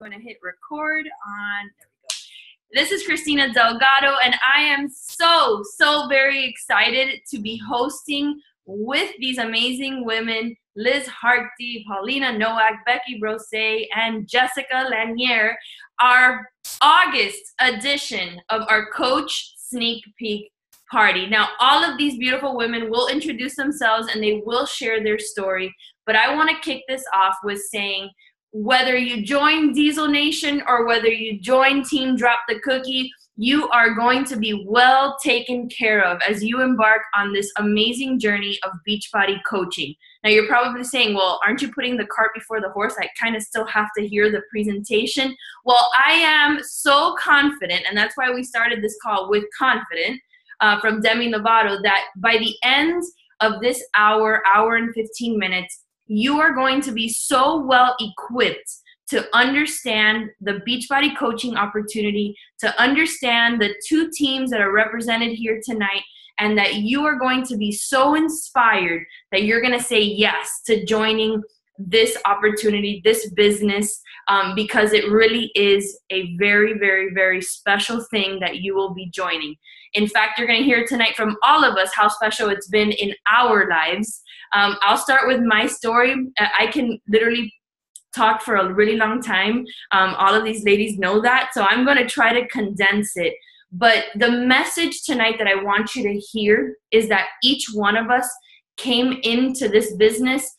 I'm going to hit record on, there we go. This is Christina Delgado, and I am so very excited to be hosting with these amazing women, Liz Harty, Paulina Nowak, Becky Brose, and Jessica Lanier, our August edition of our Coach Sneak Peek Party. Now, all of these beautiful women will introduce themselves and they will share their story, but I want to kick this off with saying, whether you join Diesel Nation or whether you join Team Drop the Cookie, you are going to be well taken care of as you embark on this amazing journey of Beachbody coaching. Now, you're probably saying, well, aren't you putting the cart before the horse? I kind of still have to hear the presentation. Well, I am so confident, and that's why we started this call with confident, from Demi Lovato, that by the end of this hour and 15 minutes, you are going to be so well equipped to understand the Beachbody coaching opportunity, to understand the two teams that are represented here tonight, and that you are going to be so inspired that you're going to say yes to joining this opportunity, this business, because it really is a very special thing that you will be joining. In fact, you're going to hear tonight from all of us how special it's been in our lives. I'll start with my story. I can literally talk for a really long time. All of these ladies know that, so I'm going to try to condense it. But the message tonight that I want you to hear is that each one of us came into this business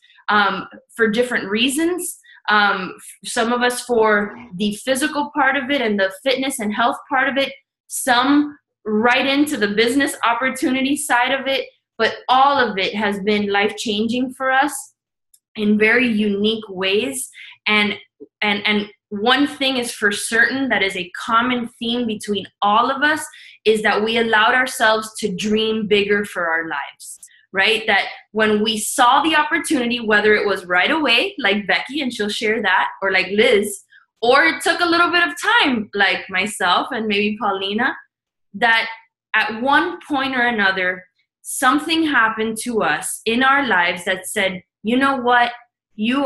for different reasons. Some of us for the physical part of it and the fitness and health part of it. Some right into the business opportunity side of it. But all of it has been life-changing for us in very unique ways. And one thing is for certain that is a common theme between all of us is that we allowed ourselves to dream bigger for our lives, right? That when we saw the opportunity, whether it was right away, like Becky, and she'll share that, or like Liz, or it took a little bit of time, like myself and maybe Paulina, that at one point or another, something happened to us in our lives that said, you know what, you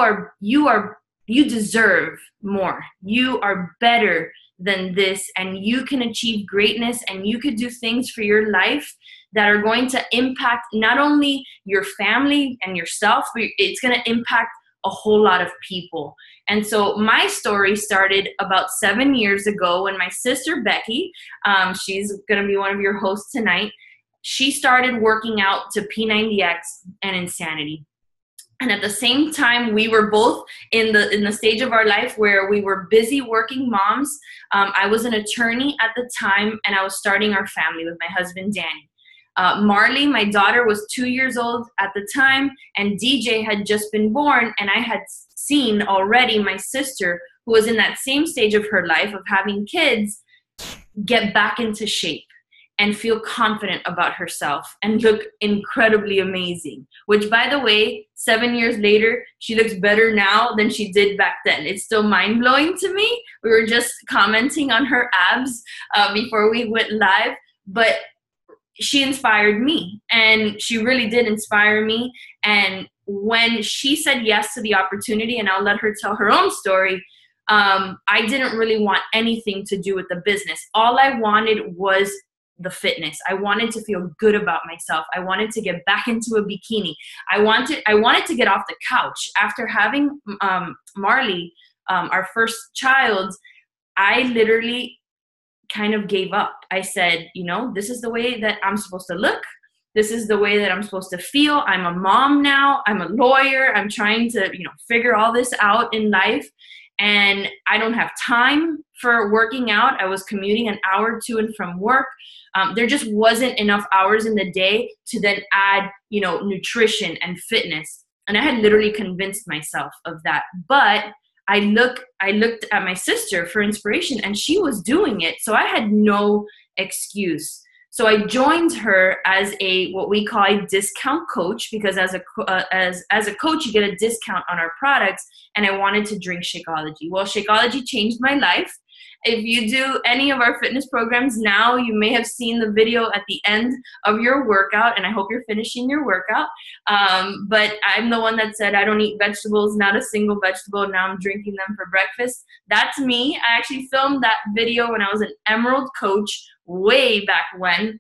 deserve more. You are better than this, and you can achieve greatness, and you could do things for your life that are going to impact not only your family and yourself, but it's going to impact a whole lot of people. And so my story started about 7 years ago when my sister Becky, she's going to be one of your hosts tonight, she started working out to P90X and Insanity. And at the same time, we were both in the stage of our life where we were busy working moms. I was an attorney at the time, and I was starting our family with my husband, Danny. Marley, my daughter, was 2 years old at the time, and DJ had just been born, and I had seen already my sister, who was in that same stage of her life of having kids, get back into shape and feel confident about herself and look incredibly amazing, which, by the way, 7 years later, she looks better now than she did back then. It's still mind-blowing to me. We were just commenting on her abs before we went live, but she inspired me, and she really did inspire me. And when she said yes to the opportunity, and I'll let her tell her own story, I didn't really want anything to do with the business. All I wanted was the fitness. I wanted to feel good about myself. I wanted to get back into a bikini. I wanted to get off the couch. After having Marley, our first child, I literally kind of gave up. I said, you know, this is the way that I'm supposed to look. This is the way that I'm supposed to feel. I'm a mom now. I'm a lawyer. I'm trying to, figure all this out in life. And I don't have time for working out. I was commuting an hour to and from work. There just wasn't enough hours in the day to then add, nutrition and fitness. And I had literally convinced myself of that. But I looked at my sister for inspiration, and she was doing it. So I had no excuse. So I joined her as what we call a discount coach, because as a coach, you get a discount on our products. And I wanted to drink Shakeology. Well, Shakeology changed my life. If you do any of our fitness programs now, you may have seen the video at the end of your workout, and I hope you're finishing your workout. But I'm the one that said I don't eat vegetables, not a single vegetable. Now I'm drinking them for breakfast. That's me. I actually filmed that video when I was an Emerald coach way back when,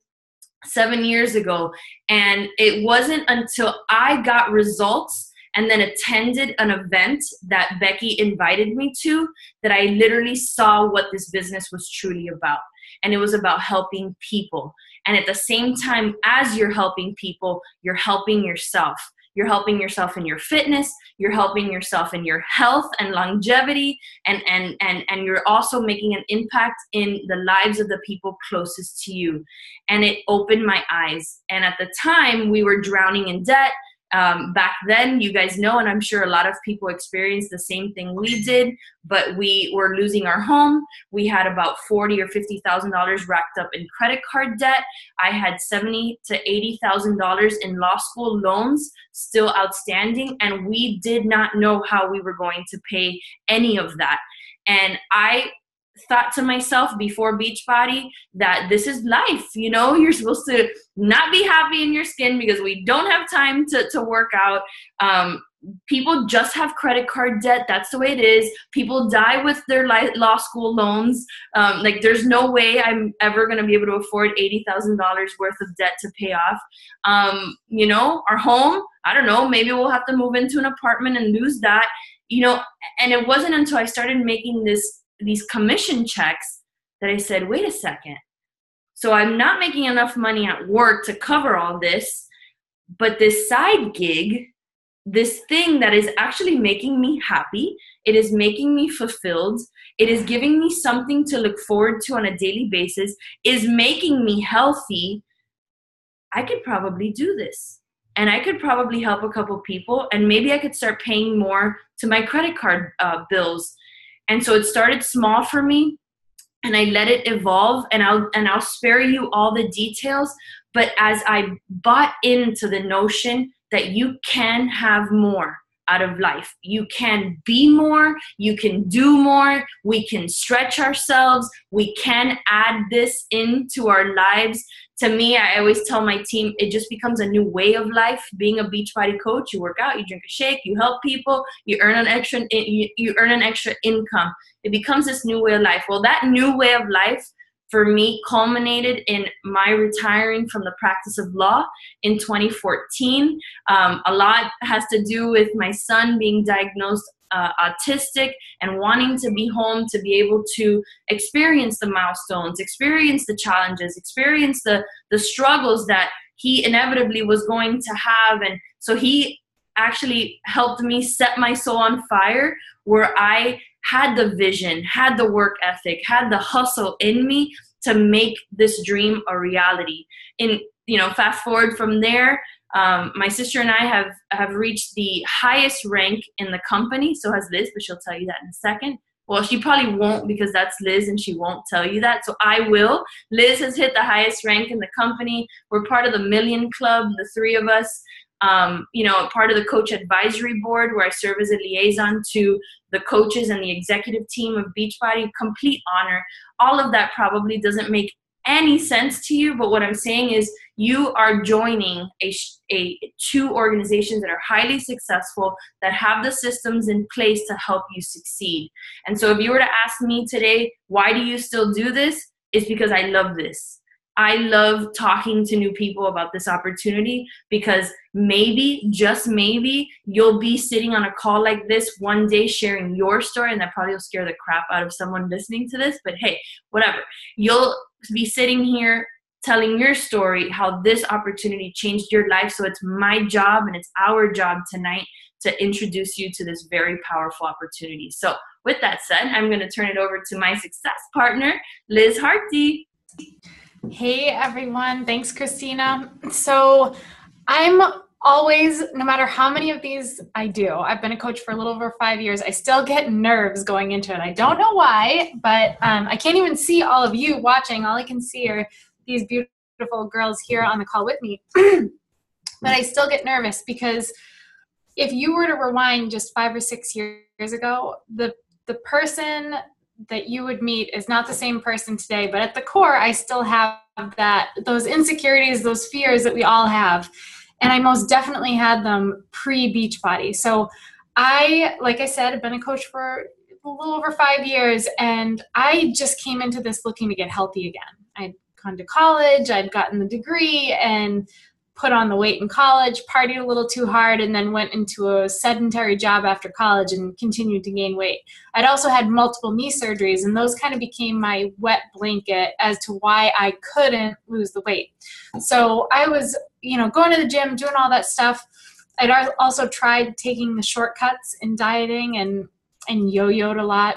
7 years ago. And it wasn't until I got results and then attended an event that Becky invited me to that I literally saw what this business was truly about. And it was about helping people. And at the same time as you're helping people, you're helping yourself. You're helping yourself in your fitness, you're helping yourself in your health and longevity, and you're also making an impact in the lives of the people closest to you. And it opened my eyes. And at the time, we were drowning in debt. Back then, you guys know, and I'm sure a lot of people experienced the same thing we did, but we were losing our home. We had about $40,000 or $50,000 racked up in credit card debt. I had $70,000 to $80,000 in law school loans still outstanding, and we did not know how we were going to pay any of that. And I thought to myself before Beachbody that this is life. You know, you're supposed to not be happy in your skin because we don't have time to work out. People just have credit card debt. That's the way it is. People die with their law school loans. Like there's no way I'm ever going to be able to afford $80,000 worth of debt to pay off. You know, our home, I don't know, maybe we'll have to move into an apartment and lose that, you know. And it wasn't until I started making these commission checks that I said, wait a second. So I'm not making enough money at work to cover all this, but this side gig, this thing that is actually making me happy, it is making me fulfilled, it is giving me something to look forward to on a daily basis, is making me healthy. I could probably do this. And I could probably help a couple people, and maybe I could start paying more to my credit card bills. And so it started small for me, and I let it evolve, and I'll spare you all the details. But as I bought into the notion that you can have more out of life, you can be more, you can do more, we can stretch ourselves, we can add this into our lives. To me, I always tell my team, it just becomes a new way of life. Being a Beachbody coach, you work out, you drink a shake, you help people, you earn an extra income. It becomes this new way of life. Well, that new way of life for me culminated in my retiring from the practice of law in 2014. A lot has to do with my son being diagnosed autistic and wanting to be home to be able to experience the milestones, experience the challenges, experience the struggles that he inevitably was going to have. And so he actually helped me set my soul on fire, where I had the vision, had the work ethic, had the hustle in me to make this dream a reality. And, you know, fast forward from there, my sister and I have reached the highest rank in the company. So has Liz, but she'll tell you that in a second. Well, she probably won't, because that's Liz and she won't tell you that. So I will. Liz has hit the highest rank in the company. We're part of the Million Club, the three of us. You know, part of the coach advisory board, where I serve as a liaison to the coaches and the executive team of Beachbody. Complete honor. All of that probably doesn't make any sense to you, but what I'm saying is you are joining two organizations that are highly successful, that have the systems in place to help you succeed. And so if you were to ask me today, why do you still do this? It's because I love this. I love talking to new people about this opportunity, because maybe, just maybe, you'll be sitting on a call like this one day sharing your story, and that probably will scare the crap out of someone listening to this, but hey, whatever. You'll be sitting here telling your story, how this opportunity changed your life. So it's my job and it's our job tonight to introduce you to this very powerful opportunity. So with that said, I'm going to turn it over to my success partner, Liz Harty. Hey everyone, thanks Christina. So I'm always, no matter how many of these I do, I've been a coach for a little over 5 years, I still get nerves going into it. I don't know why, but I can't even see all of you watching. All I can see are these beautiful girls here on the call with me. But I still get nervous, because if you were to rewind just 5 or 6 years ago, the person that you would meet is not the same person today, but at the core, I still have those insecurities, those fears that we all have. And I most definitely had them pre-Beachbody. So like I said, have been a coach for a little over 5 years, and I just came into this looking to get healthy again. I'd gone to college, I'd gotten the degree and put on the weight in college, partied a little too hard, and then went into a sedentary job after college and continued to gain weight. I'd also had multiple knee surgeries, and those kind of became my wet blanket as to why I couldn't lose the weight. So I was, going to the gym, doing all that stuff. I'd also tried taking the shortcuts in dieting and yo-yoed a lot.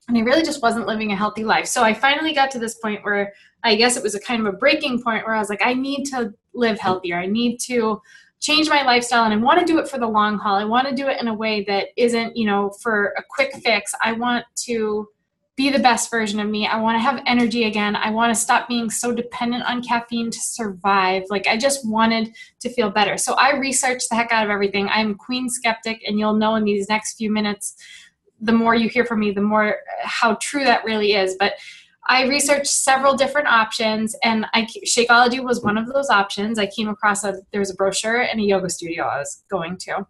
And I really just wasn't living a healthy life. So I finally got to this point where I guess it was a kind of a breaking point where I was like, I need to live healthier. I need to change my lifestyle, and I want to do it for the long haul. I want to do it in a way that isn't, for a quick fix. I want to be the best version of me. I want to have energy again. I want to stop being so dependent on caffeine to survive. Like, I just wanted to feel better. So I researched the heck out of everything. I'm queen skeptic, and you'll know in these next few minutes, the more you hear from me, the more how true that really is. But I researched several different options, and Shakeology was one of those options. I came across there was a brochure in a yoga studio I was going to,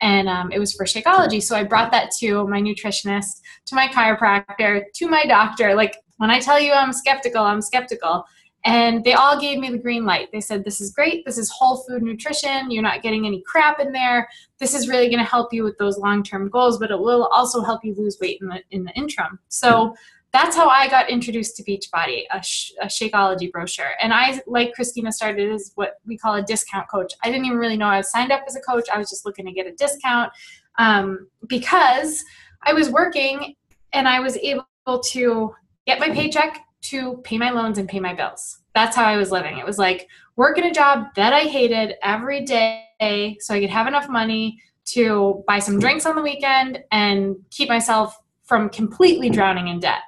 and it was for Shakeology. So I brought that to my nutritionist, to my chiropractor, to my doctor. Like, when I tell you I'm skeptical, I'm skeptical. And they all gave me the green light. They said, this is great. This is whole food nutrition. You're not getting any crap in there. This is really going to help you with those long-term goals, but it will also help you lose weight in the interim. So that's how I got introduced to Beachbody, a Shakeology brochure. And I, like Christina, started as what we call a discount coach. I didn't even really know I was signed up as a coach. I was just looking to get a discount because I was working and I was able to get my paycheck to pay my loans and pay my bills. That's how I was living. It was like working a job that I hated every day so I could have enough money to buy some drinks on the weekend and keep myself from completely drowning in debt.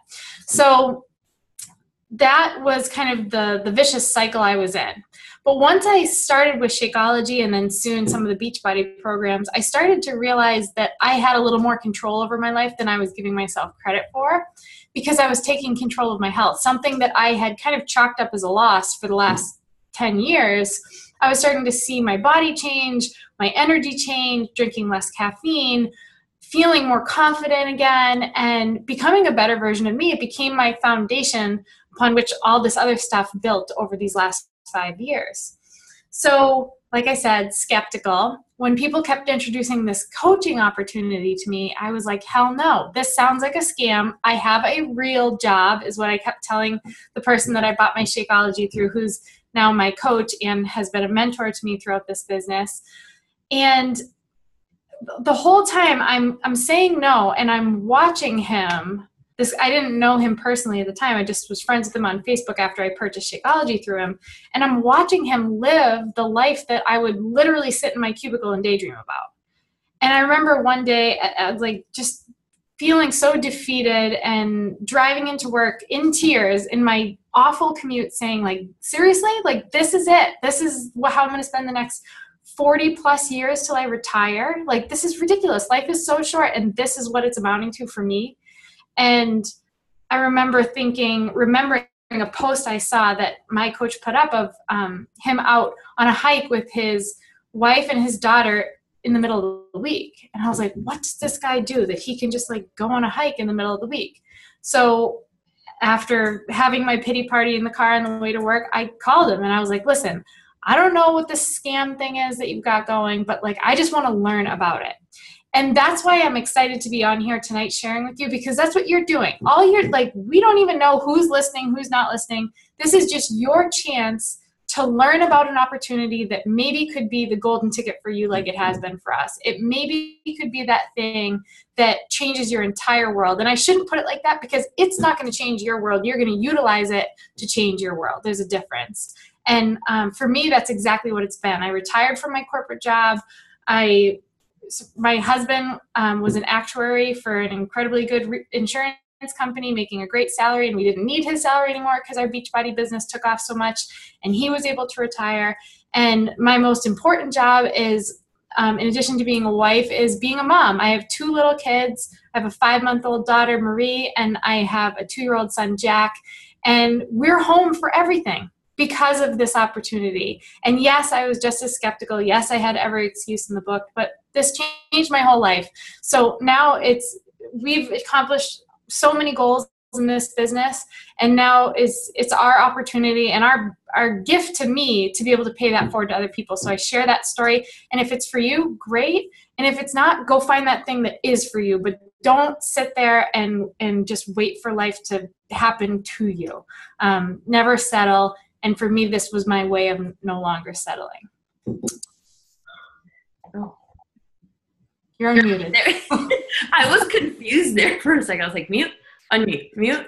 So that was kind of the vicious cycle I was in. But once I started with Shakeology and then soon some of the Beachbody programs, I started to realize that I had a little more control over my life than I was giving myself credit for, because I was taking control of my health, something that I had kind of chalked up as a loss for the last 10 years. I was starting to see my body change, my energy change, drinking less caffeine, feeling more confident again, and becoming a better version of me. It became my foundation upon which all this other stuff built over these last 5 years. So, like I said, skeptical. When people kept introducing this coaching opportunity to me, I was like, hell no, this sounds like a scam. I have a real job, is what I kept telling the person that I bought my Shakeology through, who's now my coach and has been a mentor to me throughout this business. And the whole time I'm saying no, and I'm watching him. I didn't know him personally at the time. I just was friends with him on Facebook after I purchased Shakeology through him. And I'm watching him live the life that I would literally sit in my cubicle and daydream about. And I remember one day, I was like just feeling so defeated and driving into work in tears in my awful commute saying, like, seriously? Like, this is it. This is how I'm going to spend the next 40 plus years till I retire. Like, this is ridiculous. Life is so short, and this is what it's amounting to for me. And I remember remembering a post I saw that my coach put up of him out on a hike with his wife and his daughter in the middle of the week. And I was like, what does this guy do that he can just like go on a hike in the middle of the week? So after having my pity party in the car on the way to work, I called him and I was like, listen, I don't know what this scam thing is that you've got going, but like, I just want to learn about it. And that's why I'm excited to be on here tonight sharing with you, because that's what you're doing. We don't even know who's listening, who's not listening. This is just your chance to learn about an opportunity that maybe could be the golden ticket for you, like it has been for us. It maybe could be that thing that changes your entire world. And I shouldn't put it like that, because it's not going to change your world. You're going to utilize it to change your world. There's a difference. And for me, that's exactly what it's been. I retired from my corporate job. My husband was an actuary for an incredibly good insurance company, making a great salary, and we didn't need his salary anymore because our Beachbody business took off so much, and he was able to retire. And my most important job is in addition to being a wife, is being a mom. I have 2 little kids. I have a 5-month-old daughter, Marie, and I have a 2-year-old son, Jack. And we're home for everything because of this opportunity. And yes, I was just as skeptical. Yes, I had every excuse in the book, but this changed my whole life. So now we've accomplished so many goals in this business, and now it's our opportunity and our gift to me to be able to pay that forward to other people. So I share that story, and if it's for you, great. And if it's not, go find that thing that is for you, but don't sit there and just wait for life to happen to you. Never settle. And for me, this was my way of no longer settling. Oh. You're unmuted. I was confused there for a second. I was like, mute, unmute, mute.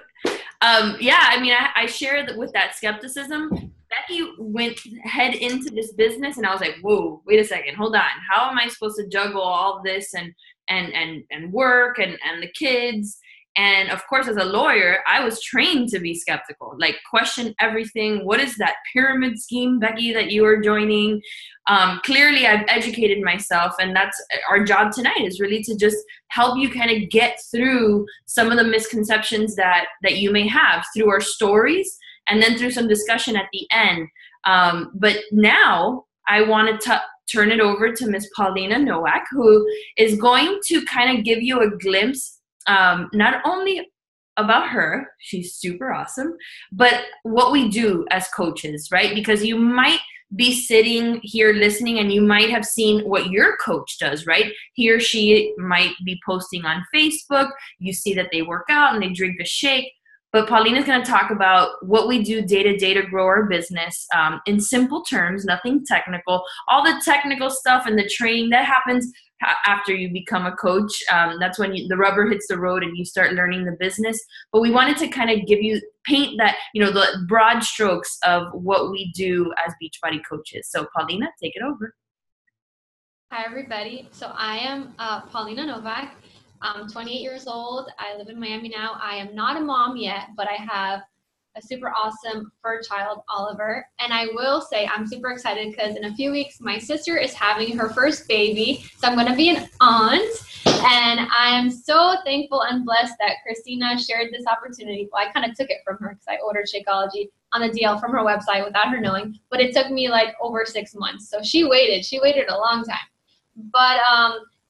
Yeah, I mean, I share that with that skepticism. Becky went head into this business, and I was like, whoa, wait a second, hold on. How am I supposed to juggle all this and work and the kids? And of course, as a lawyer, I was trained to be skeptical, like question everything. What is that pyramid scheme, Becky, that you are joining? Clearly, I've educated myself, and that's our job tonight, is really to just help you kind of get through some of the misconceptions that you may have through our stories, and then through some discussion at the end. But now I want to turn it over to Ms. Paulina Nowak, who is going to kind of give you a glimpse, not only about her, she's super awesome, but what we do as coaches, right? Because you might be sitting here listening and you might have seen what your coach does, right? He or she might be posting on Facebook. You see that they work out and they drink a shake. But Paulina's going to talk about what we do day to day to grow our business in simple terms, nothing technical. All the technical stuff and the training that happens after you become a coach. That's when the rubber hits the road and you start learning the business. But we wanted to kind of paint that, the broad strokes of what we do as Beachbody coaches. So Paulina, take it over. Hi, everybody. So I am Paulina Novak. I'm 28 years old. I live in Miami now. I am not a mom yet, but I have a super awesome fur child, Oliver. And I will say I'm super excited because in a few weeks, my sister is having her first baby. So I'm going to be an aunt. And I'm so thankful and blessed that Christina shared this opportunity. Well, I kind of took it from her because I ordered Shakeology on a deal from her website without her knowing. But it took me like over 6 months. So she waited a long time. But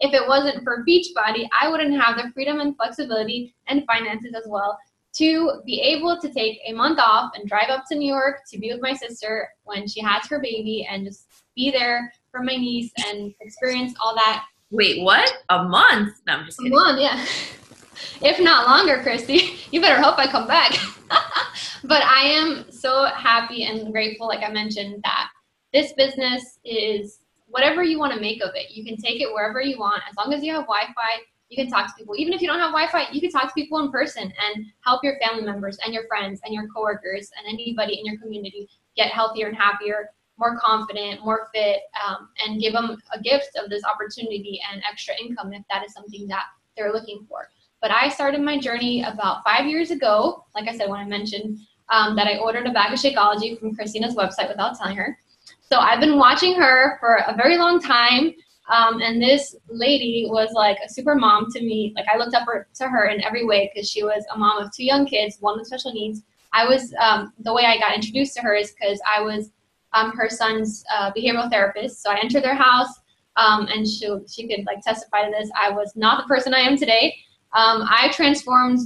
if it wasn't for Beachbody, I wouldn't have the freedom and flexibility and finances as well to be able to take a month off and drive up to New York to be with my sister when she has her baby and just be there for my niece and experience all that. Wait, what? A month? No, I'm just kidding. A month, yeah. If not longer, Christy. You better hope I come back. But I am so happy and grateful, like I mentioned, that this business is whatever you want to make of it. You can take it wherever you want. As long as you have Wi-Fi, you can talk to people. Even if you don't have Wi-Fi, you can talk to people in person and help your family members and your friends and your coworkers and anybody in your community get healthier and happier, more confident, more fit, and give them a gift of this opportunity and extra income if that is something that they're looking for. But I started my journey about 5 years ago, like I said, when I mentioned that I ordered a bag of Shakeology from Christina's website without telling her. So I've been watching her for a very long time, and this lady was like a super mom to me. Like I looked up to her in every way because she was a mom of 2 young kids, one with special needs. I was the way I got introduced to her is because I was her son's behavioral therapist. So I entered their house, and she could like testify to this. I was not the person I am today. I transformed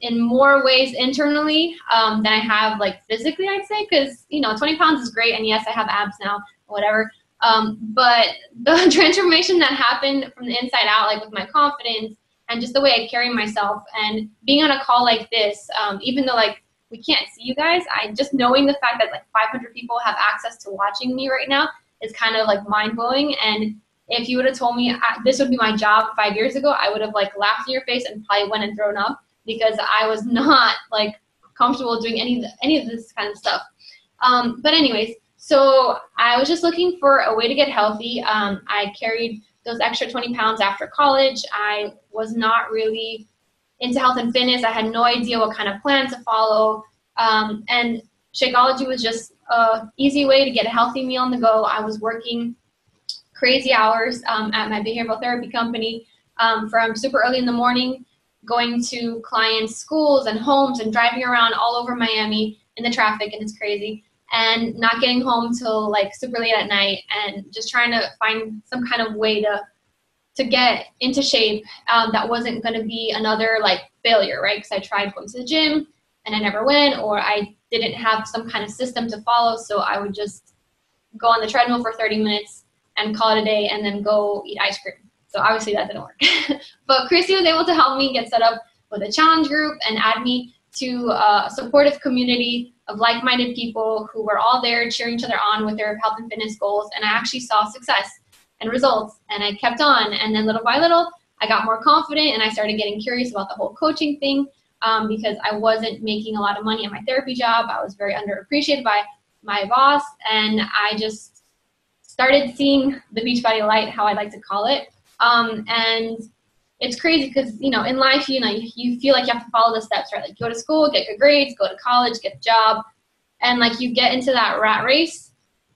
in more ways internally than I have like physically, I'd say, because 20 pounds is great, and yes, I have abs now, whatever. But the transformation that happened from the inside out, like with my confidence and just the way I carry myself, and being on a call like this, even though like we can't see you guys, I just knowing the fact that like 500 people have access to watching me right now is kind of like mind blowing. And if you would have told me this would be my job 5 years ago, I would have like laughed in your face and probably went and thrown up, because I was not like comfortable doing any of this kind of stuff. But anyways, so I was just looking for a way to get healthy. I carried those extra 20 pounds after college. I was not really into health and fitness. I had no idea what kind of plan to follow. And Shakeology was just an easy way to get a healthy meal on the go. I was working crazy hours at my behavioral therapy company, from super early in the morning, going to clients' schools and homes and driving around all over Miami in the traffic, and it's crazy, and not getting home till like super late at night, and just trying to find some kind of way to get into shape that wasn't going to be another like failure, right? Because I tried going to the gym and I never went, or I didn't have some kind of system to follow, so I would just go on the treadmill for 30 minutes and call it a day and then go eat ice cream. So obviously that didn't work. But Christy was able to help me get set up with a challenge group and add me to a supportive community of like-minded people who were all there cheering each other on with their health and fitness goals. And I actually saw success and results, and I kept on. And then little by little, I got more confident, and I started getting curious about the whole coaching thing because I wasn't making a lot of money at my therapy job. I was very underappreciated by my boss, and I just started seeing the Beachbody light, how I like to call it. And it's crazy because, you know, in life, you know, you feel like you have to follow the steps, right? Like go to school, get good grades, go to college, get a job. And like you get into that rat race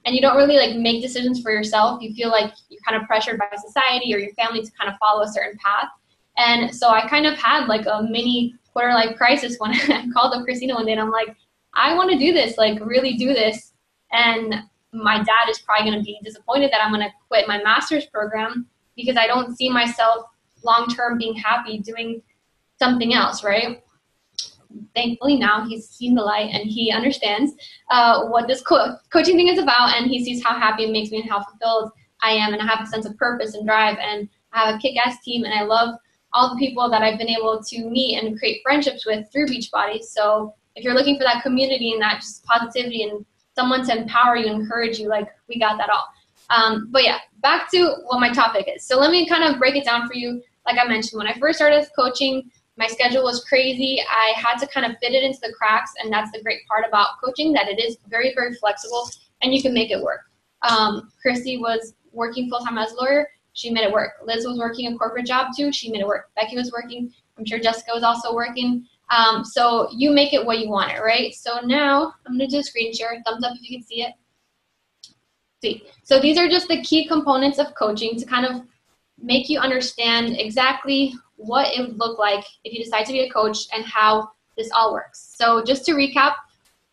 and you don't really like make decisions for yourself. You feel like you're kind of pressured by society or your family to kind of follow a certain path. And so I kind of had like a mini quarter-life crisis when I called up Christina one day and I'm like, I want to do this, like really do this. And my dad is probably going to be disappointed that I'm going to quit my master's program because I don't see myself long-term being happy doing something else, right? Thankfully now he's seen the light and he understands what this coaching thing is about, and he sees how happy it makes me and how fulfilled I am, and I have a sense of purpose and drive, and I have a kick-ass team, and I love all the people that I've been able to meet and create friendships with through Beachbody. So if you're looking for that community and that just positivity and someone to empower you and encourage you, like we got that all. But yeah, back to what my topic is. So let me kind of break it down for you. Like I mentioned, when I first started coaching, my schedule was crazy. I had to kind of fit it into the cracks, and that's the great part about coaching, that it is very, very flexible and you can make it work. Christy was working full-time as a lawyer. She made it work. Liz was working a corporate job too. She made it work. Becky was working. I'm sure Jessica was also working. So you make it what you want it, right? So now I'm going to do a screen share. Thumbs up if you can see it. See. So these are just the key components of coaching to kind of make you understand exactly what it would look like if you decide to be a coach and how this all works. So just to recap,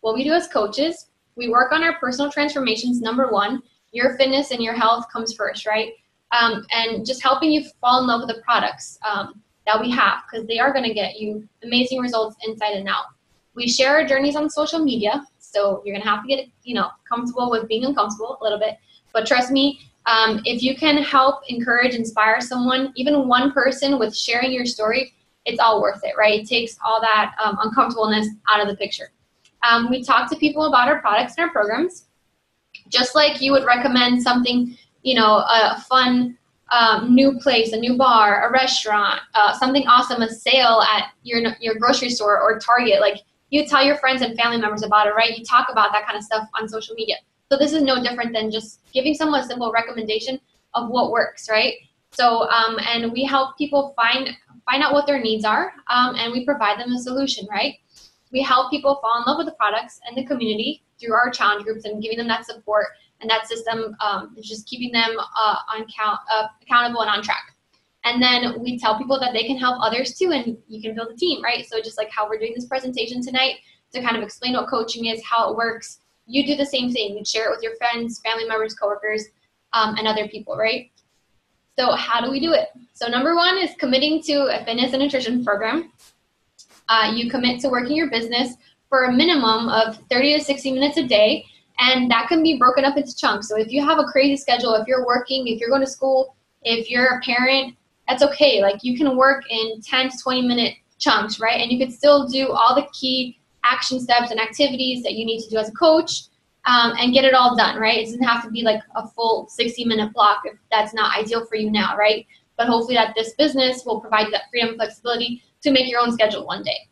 what we do as coaches, we work on our personal transformations. Number one, your fitness and your health comes first, right? And just helping you fall in love with the products that we have, because they are going to get you amazing results inside and out. We share our journeys on social media, so you're going to have to get, you know, comfortable with being uncomfortable a little bit. But trust me, if you can help, encourage, inspire someone, even one person with sharing your story, it's all worth it, right? It takes all that uncomfortableness out of the picture. We talk to people about our products and our programs, just like you would recommend something, you know, a fun new place, a new bar, a restaurant, something awesome, a sale at your grocery store or Target. Like you tell your friends and family members about it, right? You talk about that kind of stuff on social media. So this is no different than just giving someone a simple recommendation of what works, right? So, and we help people find out what their needs are, and we provide them a solution, right? We help people fall in love with the products and the community through our challenge groups and giving them that support and that system, just keeping them accountable and on track. And then we tell people that they can help others too, and you can build a team, right? So just like how we're doing this presentation tonight to kind of explain what coaching is, how it works, you do the same thing. You share it with your friends, family members, coworkers, and other people, right? So how do we do it? So number one is committing to a fitness and nutrition program. You commit to working your business for a minimum of 30 to 60 minutes a day, and that can be broken up into chunks. So if you have a crazy schedule, if you're working, if you're going to school, if you're a parent, that's okay. Like you can work in 10 to 20 minute chunks, right? And you can still do all the key action steps and activities that you need to do as a coach, and get it all done, right? It doesn't have to be like a full 60-minute block if that's not ideal for you now, right? But hopefully that this business will provide you that freedom and flexibility to make your own schedule one day.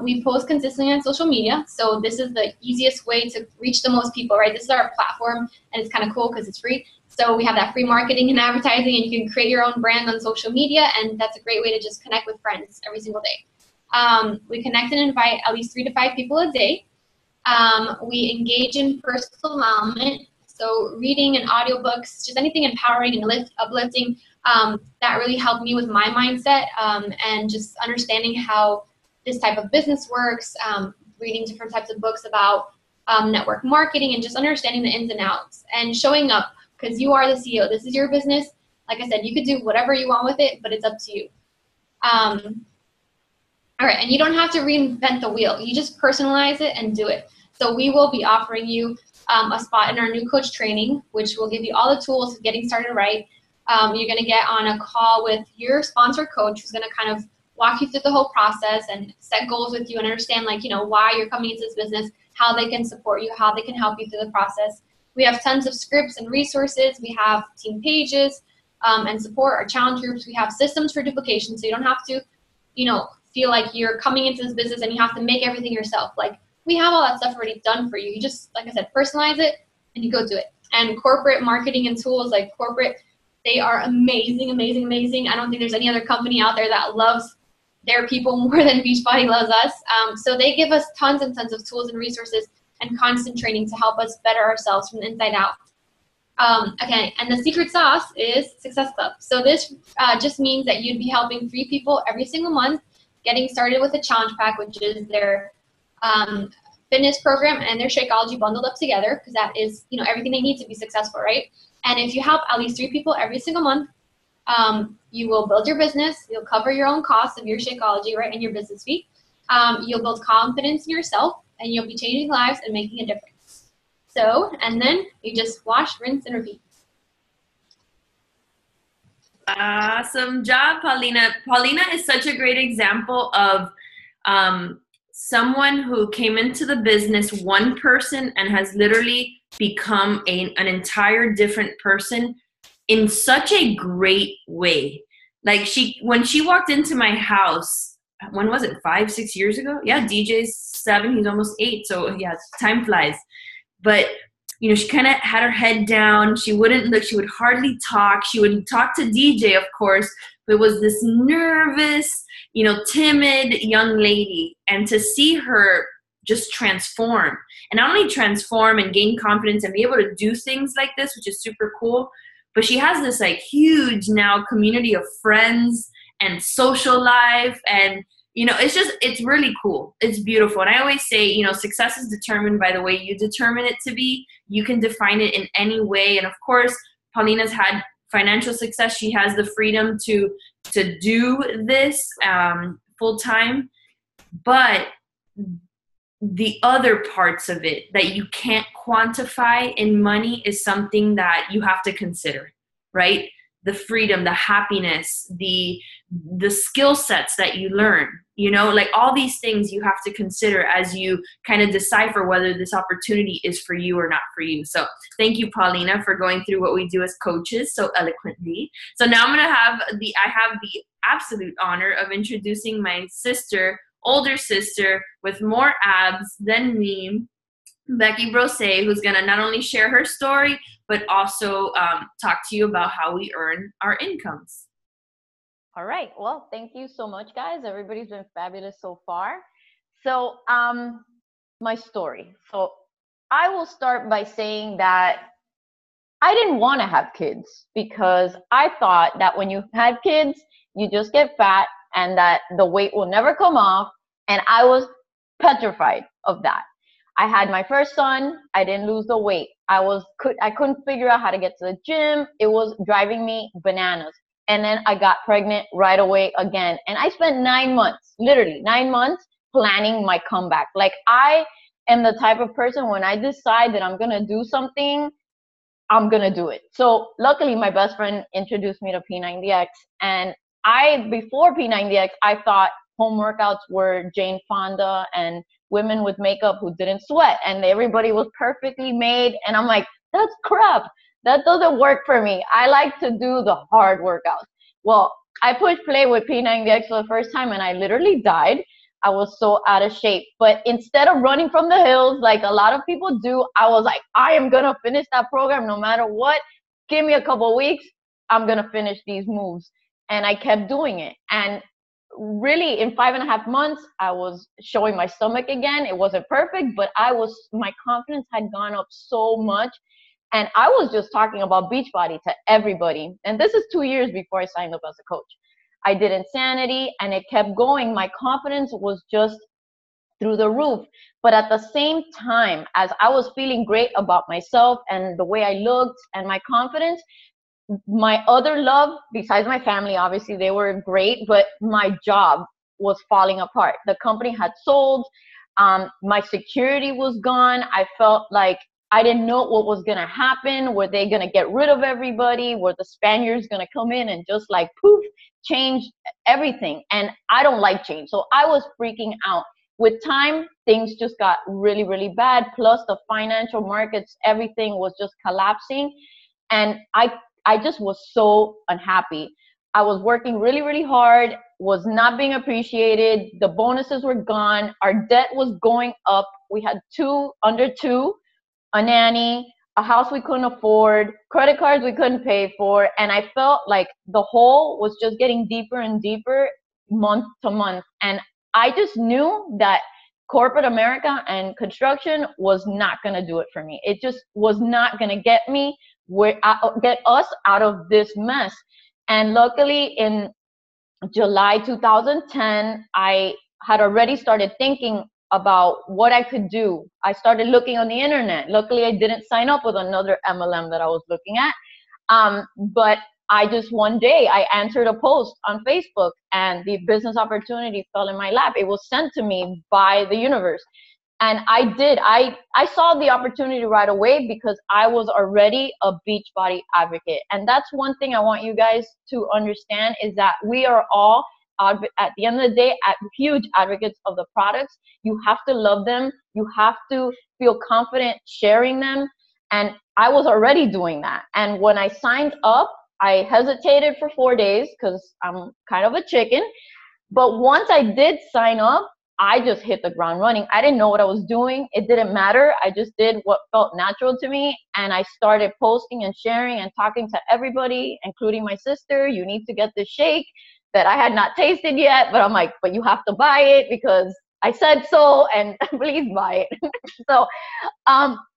We post consistently on social media, so this is the easiest way to reach the most people, right? This is our platform, and it's kind of cool because it's free. So we have that free marketing and advertising, and you can create your own brand on social media, and that's a great way to just connect with friends every single day. We connect and invite at least 3 to 5 people a day. We engage in personal development, So reading and audiobooks, just anything empowering and uplifting, that really helped me with my mindset, and just understanding how this type of business works, reading different types of books about network marketing, and just understanding the ins and outs and showing up, because you are the CEO. This is your business. Like I said, you could do whatever you want with it, but it's up to you. All right, and you don't have to reinvent the wheel. You just personalize it and do it. So we will be offering you a spot in our new coach training, which will give you all the tools of getting started right. You're going to get on a call with your sponsor coach, who's going to kind of walk you through the whole process and set goals with you and understand, like, why you're coming into this business, how they can support you, how they can help you through the process. We have tons of scripts and resources. We have team pages and support, our challenge groups. We have systems for duplication, so you don't have to, feel like you're coming into this business and you have to make everything yourself. Like, we have all that stuff already done for you. You just, like I said, personalize it and you go do it. And corporate marketing and tools like corporate, they are amazing, amazing, amazing. I don't think there's any other company out there that loves their people more than Beachbody loves us. So they give us tons and tons of tools and resources and constant training to help us better ourselves from the inside out. Okay, and the secret sauce is Success Club. So this just means that you'd be helping 3 people every single month, getting started with a challenge pack, which is their fitness program and their Shakeology bundled up together, because that is, everything they need to be successful, right? And if you help at least 3 people every single month, you will build your business. You'll cover your own costs of your Shakeology, right, and your business fee. You'll build confidence in yourself, and you'll be changing lives and making a difference. So, and then you just wash, rinse, and repeat. Awesome job, Paulina. Paulina is such a great example of someone who came into the business one person and has literally become an entire different person in such a great way. Like, when she walked into my house, when was it, 5-6 years ago? Yeah, DJ's 7, he's almost 8, so yeah, time flies. But she kind of had her head down. She wouldn't look. She would hardly talk. She would talk to DJ, of course, but was this nervous, timid young lady. And to see her just transform, and not only transform and gain confidence and be able to do things like this, which is super cool, but she has this like huge now community of friends and social life, and it's really cool. It's beautiful. And I always say, success is determined by the way you determine it to be. You can define it in any way. And of course, Paulina's had financial success. She has the freedom to do this full time. But the other parts of it that you can't quantify in money is something that you have to consider, right? The freedom, the happiness, the skill sets that you learn, like all these things you have to consider as you kind of decipher whether this opportunity is for you or not for you. So thank you, Paulina, for going through what we do as coaches so eloquently. So now I have the absolute honor of introducing my older sister with more abs than me, Becky Brose, who's going to not only share her story, but also talk to you about how we earn our incomes. All right. Well, thank you so much, guys. Everybody's been fabulous so far. So my story. So I will start by saying that I didn't want to have kids because I thought that when you had kids, you just get fat and that the weight will never come off. And I was petrified of that. I had my first son. I didn't lose the weight. I couldn't figure out how to get to the gym. It was driving me bananas. And then I got pregnant right away again. And I spent 9 months, literally 9 months, planning my comeback. Like, I am the type of person, when I decide that I'm going to do something, I'm going to do it. So luckily, my best friend introduced me to P90X. And before P90X, I thought home workouts were Jane Fonda and women with makeup who didn't sweat. And everybody was perfectly made. And I'm like, that's crap. That doesn't work for me. I like to do the hard workouts. Well, I pushed play with P90X for the first time and I literally died. I was so out of shape. But instead of running from the hills like a lot of people do, I was like, I am going to finish that program no matter what. Give me a couple weeks. I'm going to finish these moves. And I kept doing it. And really, in 5.5 months, I was showing my stomach again. It wasn't perfect, but my confidence had gone up so much. And I was just talking about Beachbody to everybody. And this is 2 years before I signed up as a coach. I did Insanity, and it kept going. My confidence was just through the roof. But at the same time, as I was feeling great about myself and the way I looked and my confidence, my other love, besides my family, obviously they were great, but my job was falling apart. The company had sold. My security was gone. I felt like I didn't know what was going to happen. Were they going to get rid of everybody? Were the Spaniards going to come in and just like poof, change everything? And I don't like change. So I was freaking out. With time, things just got really, really bad. Plus the financial markets, everything was just collapsing. And I just was so unhappy. I was working really, really hard, was not being appreciated. The bonuses were gone. Our debt was going up. We had under two, a nanny, a house we couldn't afford, credit cards we couldn't pay for. And I felt like the hole was just getting deeper and deeper month to month. And I just knew that corporate America and construction was not going to do it for me. It just was not going to get us out of this mess. And luckily in July 2010, I had already started thinking about what I could do. I started looking on the internet. Luckily, I didn't sign up with another MLM that I was looking at. But I just one day I answered a post on Facebook and the business opportunity fell in my lap. It was sent to me by the universe. And I saw the opportunity right away because I was already a Beachbody advocate. And that's one thing I want you guys to understand is that we are all, at the end of the day, huge advocates of the products. You have to love them. You have to feel confident sharing them. And I was already doing that. And when I signed up, I hesitated for 4 days because I'm kind of a chicken. But once I did sign up, I just hit the ground running. I didn't know what I was doing. It didn't matter. I just did what felt natural to me. And I started posting and sharing and talking to everybody, including my sister. You need to get this shake that I had not tasted yet. But I'm like, but you have to buy it because I said so, and please buy it. So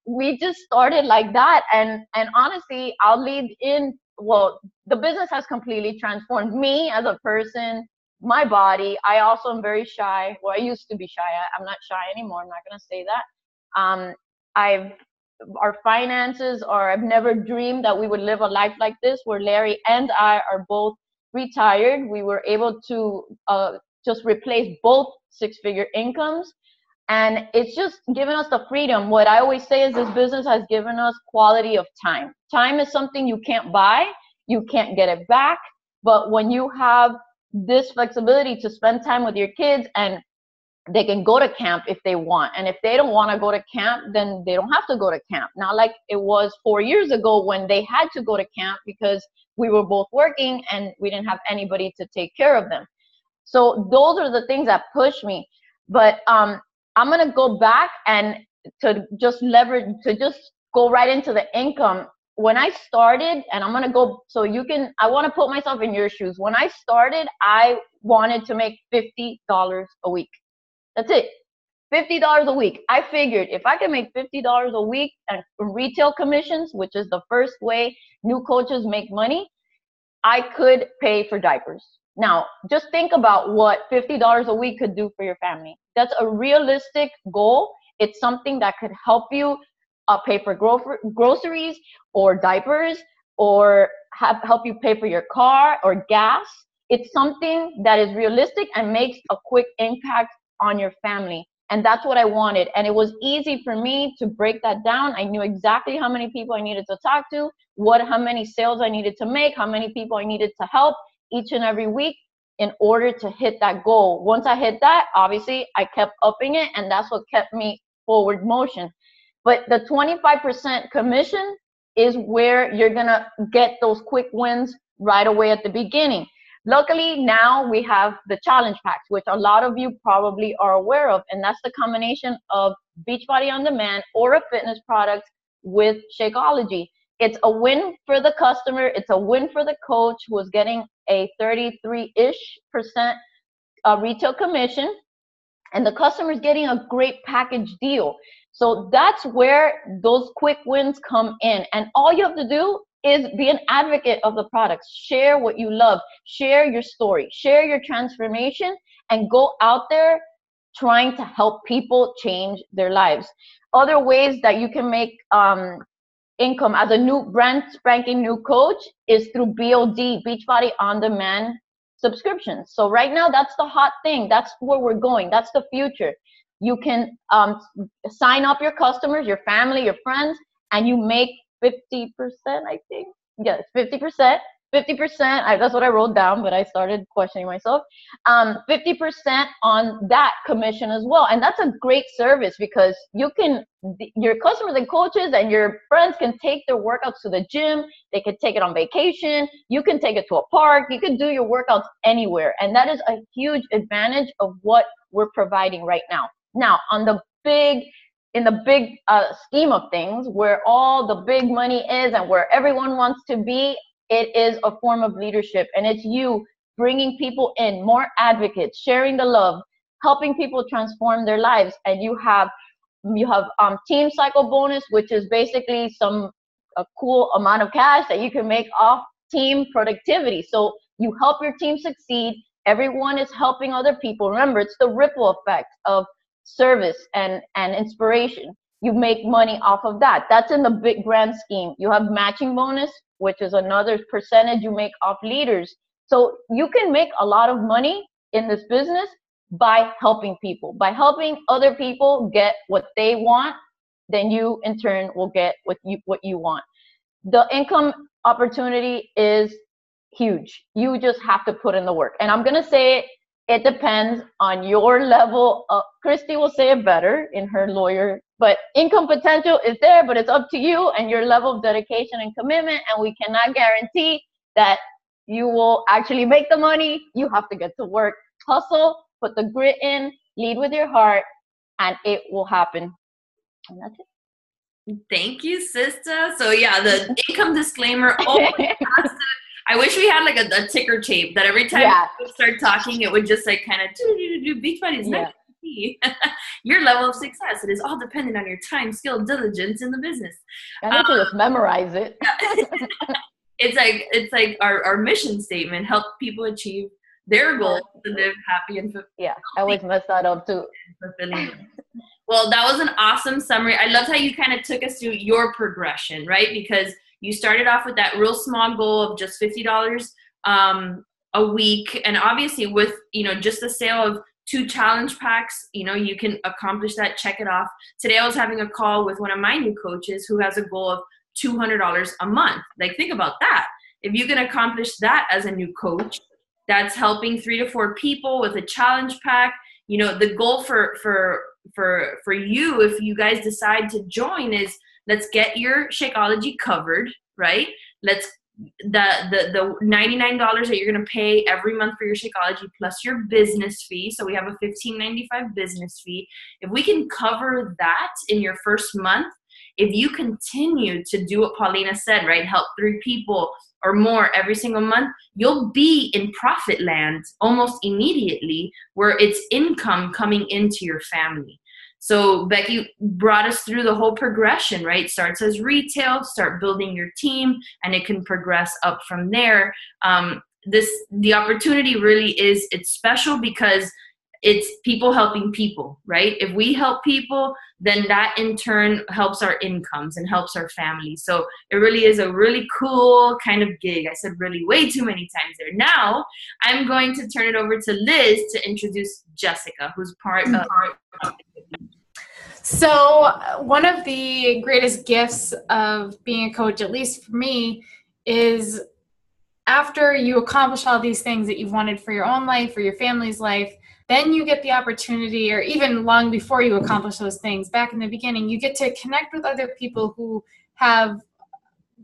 we just started like that. And honestly, I'll lead in, well, the business has completely transformed me as a person, my body. I also am very shy. Well, I used to be shy. I'm not shy anymore. I'm not going to say that. Our finances are, I've never dreamed that we would live a life like this where Larry and I are both retired. We were able to just replace both six-figure incomes. And it's just given us the freedom. What I always say is this business has given us quality of time. Time is something you can't buy. You can't get it back. But when you have this flexibility to spend time with your kids, and they can go to camp if they want. And if they don't want to go to camp, then they don't have to go to camp. Not like it was 4 years ago when they had to go to camp because we were both working and we didn't have anybody to take care of them. So those are the things that push me. But I'm going to go back and to just go right into the income. When I started, and I'm going to go so you can, I want to put myself in your shoes. When I started, I wanted to make $50 a week. That's it. $50 a week. I figured if I can make $50 a week and retail commissions, which is the first way new coaches make money, I could pay for diapers. Now, just think about what $50 a week could do for your family. That's a realistic goal. It's something that could help you pay for groceries or diapers, or help you pay for your car or gas. It's something that is realistic and makes a quick impact on your family. And that's what I wanted. And it was easy for me to break that down. I knew exactly how many people I needed to talk to, how many sales I needed to make, how many people I needed to help each and every week in order to hit that goal. Once I hit that, obviously I kept upping it, and that's what kept me forward motion. But the 25% commission is where you're gonna get those quick wins right away at the beginning. Luckily, now we have the challenge packs, which a lot of you probably are aware of, and that's the combination of Beachbody On Demand or a fitness product with Shakeology. It's a win for the customer. It's a win for the coach who is getting a 33-ish% retail commission, and the customer is getting a great package deal. So that's where those quick wins come in. And all you have to do is be an advocate of the products. Share what you love. Share your story. Share your transformation, and go out there trying to help people change their lives. Other ways that you can make income as a new brand spanking new coach is through BOD, Beachbody On Demand subscriptions. So right now, that's the hot thing. That's where we're going. That's the future. You can sign up your customers, your family, your friends, and you make 50%, I think. Yes, 50%. 50%, that's what I wrote down, but I started questioning myself. 50% on that commission as well. And that's a great service, because your customers and coaches and your friends can take their workouts to the gym. They can take it on vacation. You can take it to a park. You can do your workouts anywhere. And that is a huge advantage of what we're providing right now. Now, in the big scheme of things, where all the big money is and where everyone wants to be, it is a form of leadership, and it's you bringing people in, more advocates, sharing the love, helping people transform their lives. And you have team cycle bonus, which is basically a cool amount of cash that you can make off team productivity. So you help your team succeed. Everyone is helping other people. Remember, it's the ripple effect of service and inspiration. You make money off of that. That's in the big grand scheme. You have matching bonus, which is another percentage you make off leaders. So you can make a lot of money in this business by helping people, by helping other people get what they want. Then you in turn will get what you want. The income opportunity is huge. You just have to put in the work. And I'm going to say it depends on your level of, Christy will say it better in her lawyer, but income potential is there, but it's up to you and your level of dedication and commitment. And we cannot guarantee that you will actually make the money. You have to get to work, hustle, put the grit in, lead with your heart, and it will happen. And that's it. Thank you, sister. So yeah, the income disclaimer always has to, I wish we had like a ticker tape that every time we start talking, it would just like kind of do Beachbody is not your level of success. It is all dependent on your time, skill, diligence in the business. I need to just memorize it. It's like our mission statement: help people achieve their goals to live happy and fulfilled. Yeah, I always mess that up too. Well, that was an awesome summary. I loved how you kind of took us through your progression, right? Because you started off with that real small goal of just $50 a week. And obviously with, just the sale of 2 challenge packs, you can accomplish that, check it off. Today I was having a call with one of my new coaches who has a goal of $200 a month. Like, think about that. If you can accomplish that as a new coach, that's helping 3 to 4 people with a challenge pack. The goal for you, if you guys decide to join, is let's get your Shakeology covered, right? Let's the $99 that you're gonna pay every month for your Shakeology plus your business fee. So we have a $15.95 business fee. If we can cover that in your first month, if you continue to do what Paulina said, right? Help 3 people or more every single month, you'll be in profit land almost immediately, where it's income coming into your family. So Becky brought us through the whole progression, right? Starts as retail, start building your team, and it can progress up from there. The opportunity really is, it's special because it's people helping people, right? If we help people, then that in turn helps our incomes and helps our family. So it really is a really cool kind of gig. I said really way too many times there. Now I'm going to turn it over to Liz to introduce Jessica, who's part of So one of the greatest gifts of being a coach, at least for me, is after you accomplish all these things that you've wanted for your own life or your family's life, then you get the opportunity, or even long before you accomplish those things, back in the beginning, you get to connect with other people who have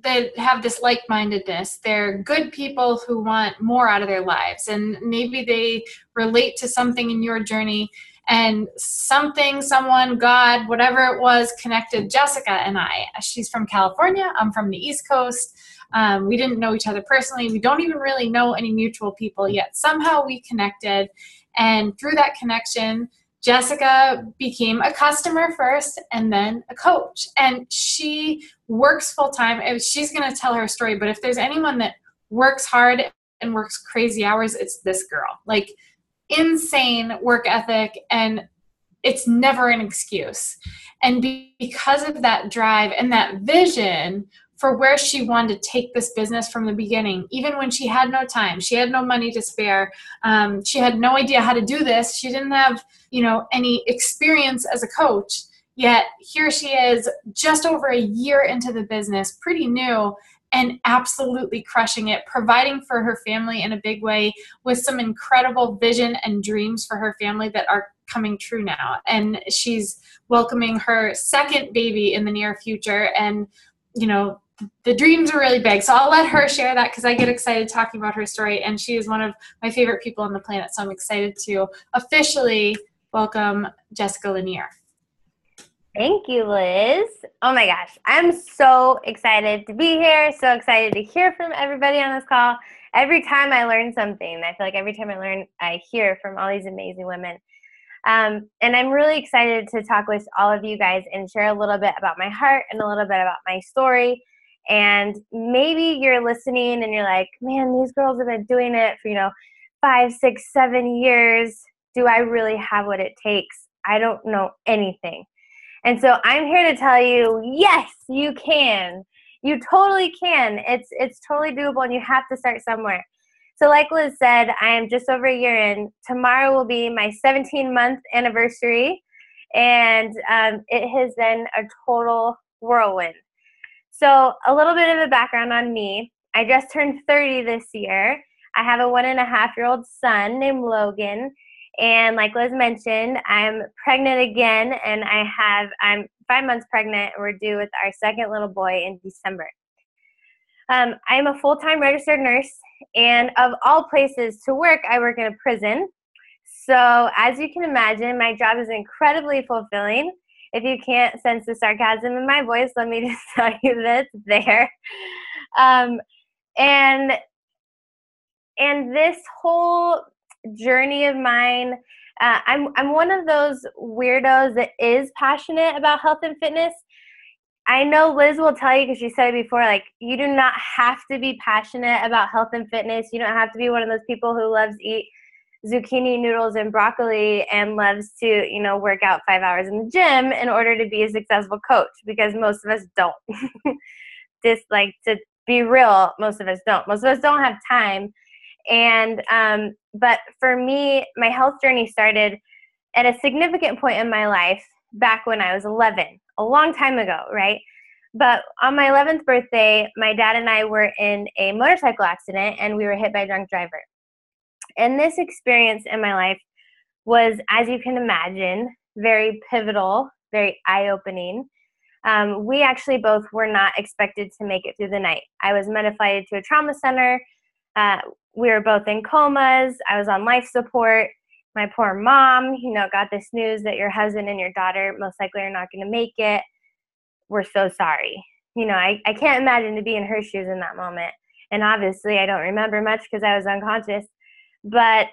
this like-mindedness. They're good people who want more out of their lives, and maybe they relate to something in your journey, and someone, God, whatever it was, connected Jessica and I. She's from California. I'm from the East Coast. We didn't know each other personally. We don't even really know any mutual people yet. Somehow we connected. And through that connection, Jessica became a customer first and then a coach. And she works full time. She's going to tell her story, but if there's anyone that works hard and works crazy hours, it's this girl. Like, insane work ethic, and it's never an excuse. And because of that drive and that vision for where she wanted to take this business from the beginning, even when she had no time, she had no money to spare, she had no idea how to do this, she didn't have, any experience as a coach, yet here she is just over a year into the business, pretty new, and absolutely crushing it, providing for her family in a big way with some incredible vision and dreams for her family that are coming true now. And she's welcoming her second baby in the near future. And, the dreams are really big. So I'll let her share that because I get excited talking about her story. And she is one of my favorite people on the planet. So I'm excited to officially welcome Jessica Lanier. Thank you, Liz. Oh my gosh. I'm so excited to be here. So excited to hear from everybody on this call. Every time I learn something, I feel like every time I learn, I hear from all these amazing women. And I'm really excited to talk with all of you guys and share a little bit about my heart and a little bit about my story. And maybe you're listening and you're like, man, these girls have been doing it for, 5, 6, 7 years. Do I really have what it takes? I don't know anything. And so I'm here to tell you, yes, you can. You totally can. It's totally doable, and you have to start somewhere. So like Liz said, I am just over a year in. Tomorrow will be my 17-month anniversary, and it has been a total whirlwind. So a little bit of a background on me. I just turned 30 this year. I have a 1.5-year-old son named Logan. And like Liz mentioned, I'm pregnant again, and I'm 5 months pregnant, and we're due with our second little boy in December. I'm a full-time registered nurse, and of all places to work, I work in a prison. So as you can imagine, my job is incredibly fulfilling. If you can't sense the sarcasm in my voice, let me just tell you that it's there. And this whole journey of mine, I'm one of those weirdos that is passionate about health and fitness. I know Liz will tell you, because she said it before, like, you do not have to be passionate about health and fitness. You don't have to be one of those people who loves to eat zucchini noodles and broccoli and loves to, work out 5 hours in the gym in order to be a successful coach, because most of us don't. To be real, most of us don't. Most of us don't have time. And but for me, my health journey started at a significant point in my life back when I was 11, a long time ago, right? But on my 11th birthday, my dad and I were in a motorcycle accident, and we were hit by a drunk driver. And this experience in my life was, as you can imagine, very pivotal, very eye-opening. We actually both were not expected to make it through the night. I was med-flighted to a trauma center. We were both in comas. I was on life support. My poor mom, got this news that your husband and your daughter most likely are not going to make it. We're so sorry. I can't imagine to be in her shoes in that moment. And obviously I don't remember much because I was unconscious. But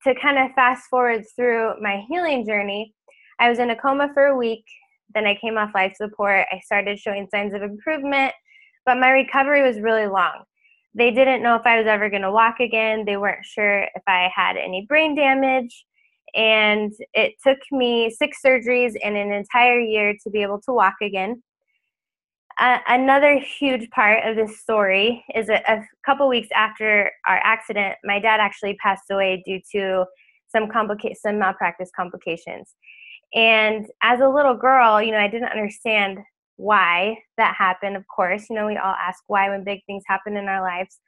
to kind of fast forward through my healing journey, I was in a coma for a week. Then I came off life support. I started showing signs of improvement, but my recovery was really long. They didn't know if I was ever going to walk again. They weren't sure if I had any brain damage. And it took me 6 surgeries and an entire year to be able to walk again. Another huge part of this story is a couple weeks after our accident, my dad actually passed away due to some malpractice complications. And as a little girl, I didn't understand why that happened. Of course, we all ask why when big things happen in our lives.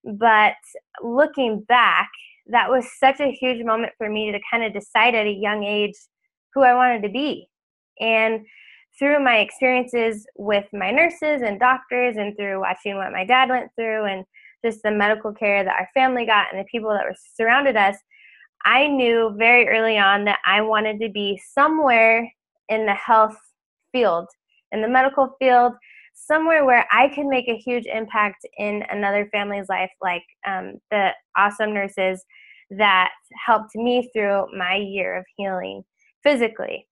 But looking back, that was such a huge moment for me to kind of decide at a young age who I wanted to be. And through my experiences with my nurses and doctors, and through watching what my dad went through, and just the medical care that our family got and the people that were surrounded us, I knew very early on that I wanted to be somewhere in the health field, in the medical field, somewhere where I could make a huge impact in another family's life, like the awesome nurses that helped me through my year of healing. physically.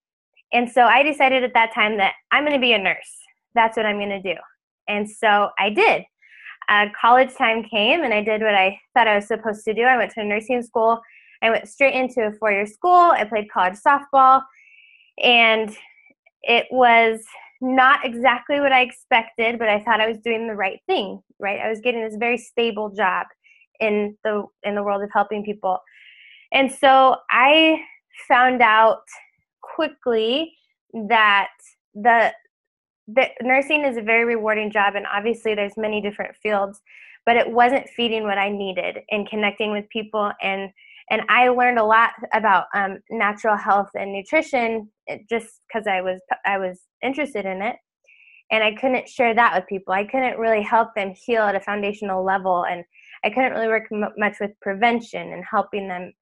And so I decided at that time that I'm going to be a nurse. That's what I'm going to do. And so I did. College time came, and I did what I thought I was supposed to do. I went to a nursing school. I went straight into a 4-year school. I played college softball, and it was not exactly what I expected, but I thought I was doing the right thing, right? I was getting this very stable job in the world of helping people. And so I found out quickly that the nursing is a very rewarding job, and obviously there's many different fields, but it wasn't feeding what I needed in connecting with people. And I learned a lot about natural health and nutrition just because I was interested in it, and I couldn't share that with people. I couldn't really help them heal at a foundational level, and I couldn't really work much with prevention and helping them,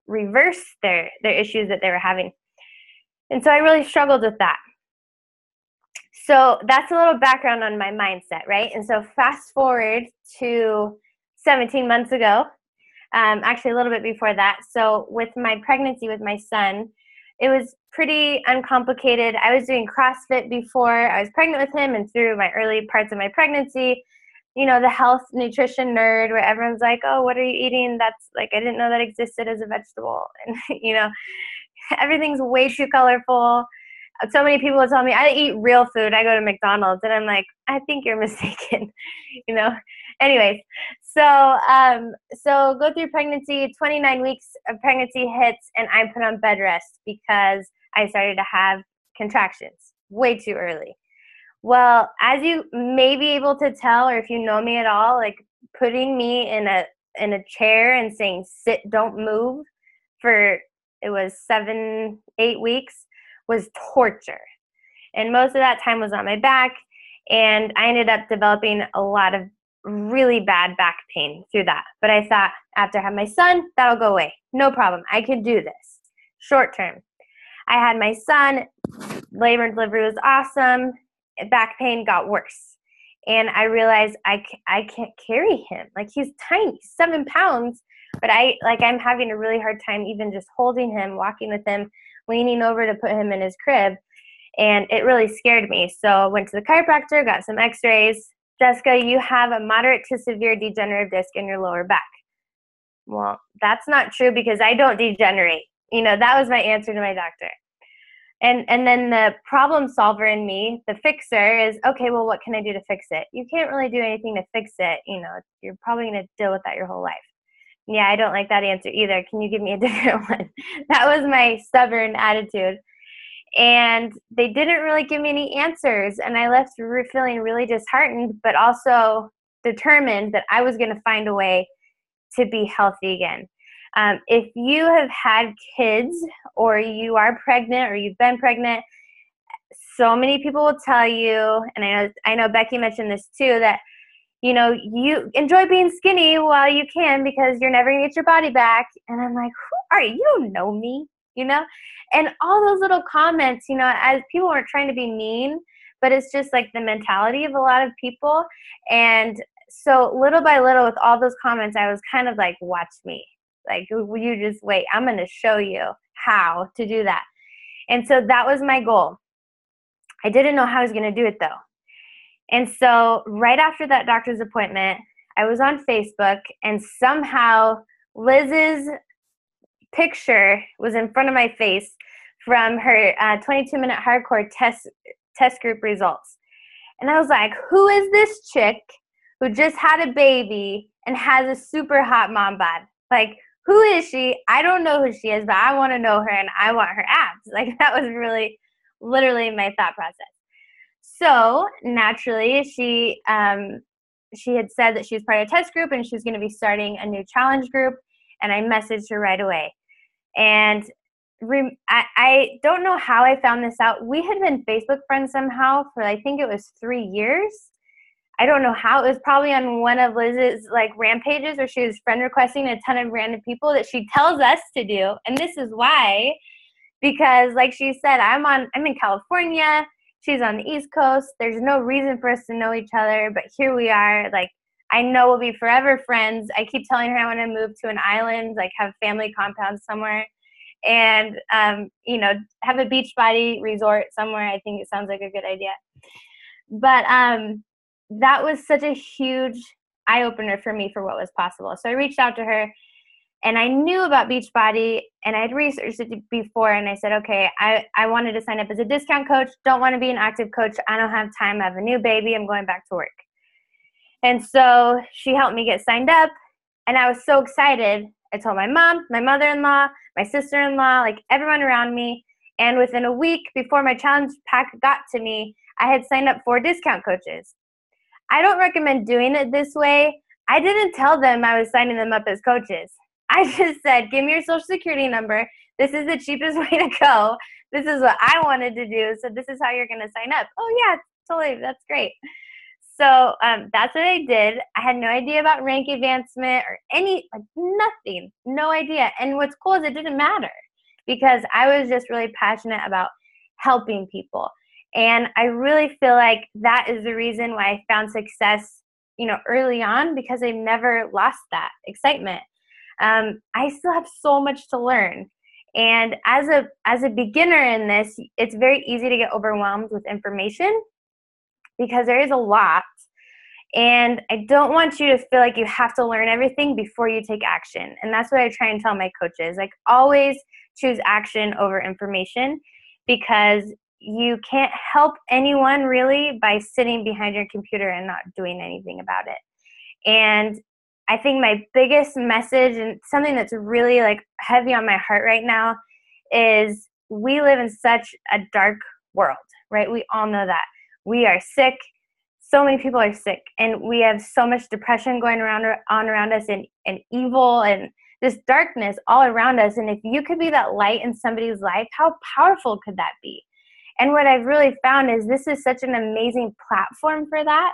reverse their issues that they were having. And so I really struggled with that. So that's a little background on my mindset, right? And so fast forward to 17 months ago, actually a little bit before that. So with my pregnancy with my son, it was pretty uncomplicated. I was doing CrossFit before I was pregnant with him, and through my early parts of my pregnancy, the health nutrition nerd where everyone's like, oh, what are you eating? That's like, I didn't know that existed as a vegetable. And, everything's way too colorful. So many people will tell me I eat real food. I go to McDonald's, and I'm like, I think you're mistaken, Anyways, so go through pregnancy. 29 weeks of pregnancy hits, and I'm put on bed rest because I started to have contractions way too early. Well, as you may be able to tell, or if you know me at all, like putting me in a chair and saying sit, don't move for it was 7-8 weeks was torture. And most of that time was on my back, and I ended up developing a lot of really bad back pain through that. But I thought after I had my son, that'll go away. No problem. I can do this. Short term. I had my son, labor and delivery was awesome. Back pain got worse. And I realized I can't carry him. Like, he's tiny, 7 pounds, but I'm having a really hard time even just holding him, walking with him, leaning over to put him in his crib. And it really scared me. So I went to the chiropractor, got some x-rays. Jessica, you have a moderate to severe degenerative disc in your lower back. Well, that's not true because I don't degenerate. That was my answer to my doctor. And then the problem solver in me, the fixer, is, okay, well, what can I do to fix it? You can't really do anything to fix it. You're probably going to deal with that your whole life. Yeah, I don't like that answer either. Can you give me a different one? That was my stubborn attitude. And they didn't really give me any answers. And I left feeling really disheartened, but also determined that I was going to find a way to be healthy again. If you have had kids, or you are pregnant, or you've been pregnant, so many people will tell you, and I know Becky mentioned this too, that you enjoy being skinny while you can because you're never gonna get your body back. And I'm like, who are you? You don't know me, And all those little comments, as people aren't trying to be mean, but it's just like the mentality of a lot of people. And so little by little, with all those comments, I was kind of like, watch me. Like, you just wait. I'm going to show you how to do that. And so that was my goal. I didn't know how I was going to do it, though. And so right after that doctor's appointment, I was on Facebook, and somehow Liz's picture was in front of my face from her 22-minute hardcore test group results. And I was like, who is this chick who just had a baby and has a super hot mom bod? Like, who is she? I don't know who she is, but I want to know her, and I want her abs. Like, that was really literally my thought process. So naturally, she had said that she was part of a test group, and she was going to be starting a new challenge group, and I messaged her right away. And I don't know how I found this out. We had been Facebook friends somehow for, I think it was 3 years. I don't know how. It was probably on one of Liz's rampages where she was friend requesting a ton of random people that she tells us to do. And this is why, because like she said, I'm in California. She's on the East Coast. There's no reason for us to know each other, but here we are. I know we'll be forever friends. I keep telling her I want to move to an island, have family compound somewhere. and, have a beach body resort somewhere. I think it sounds like a good idea. But that was such a huge eye opener for me for what was possible. So I reached out to her, and I knew about Beachbody, and I'd researched it before, and I said, okay, I wanted to sign up as a discount coach, don't want to be an active coach. I don't have time. I have a new baby. I'm going back to work. And so she helped me get signed up, and I was so excited. I told my mom, my mother-in-law, my sister-in-law, like everyone around me, and within a week before my challenge pack got to me, I had signed up 4 discount coaches. I don't recommend doing it this way. I didn't tell them I was signing them up as coaches. I just said, give me your social security number. This is the cheapest way to go. This is what I wanted to do. So this is how you're going to sign up. Oh yeah, totally. That's great. So that's what I did. I had no idea about rank advancement or nothing, no idea. And what's cool is it didn't matter because I was just really passionate about helping people. And I really feel like that is the reason why I found success, early on, because I never lost that excitement. I still have so much to learn. And as a beginner in this, it's very easy to get overwhelmed with information because there is a lot. And I don't want you to feel like you have to learn everything before you take action. And that's what I try and tell my coaches. Like, always choose action over information, because you can't help anyone really by sitting behind your computer and not doing anything about it. And I think my biggest message, and something that's really like heavy on my heart right now, is we live in such a dark world, right? We all know that. We are sick. So many people are sick, and we have so much depression going around us, and evil and this darkness all around us. And if you could be that light in somebody's life, how powerful could that be? And what I've really found is this is such an amazing platform for that.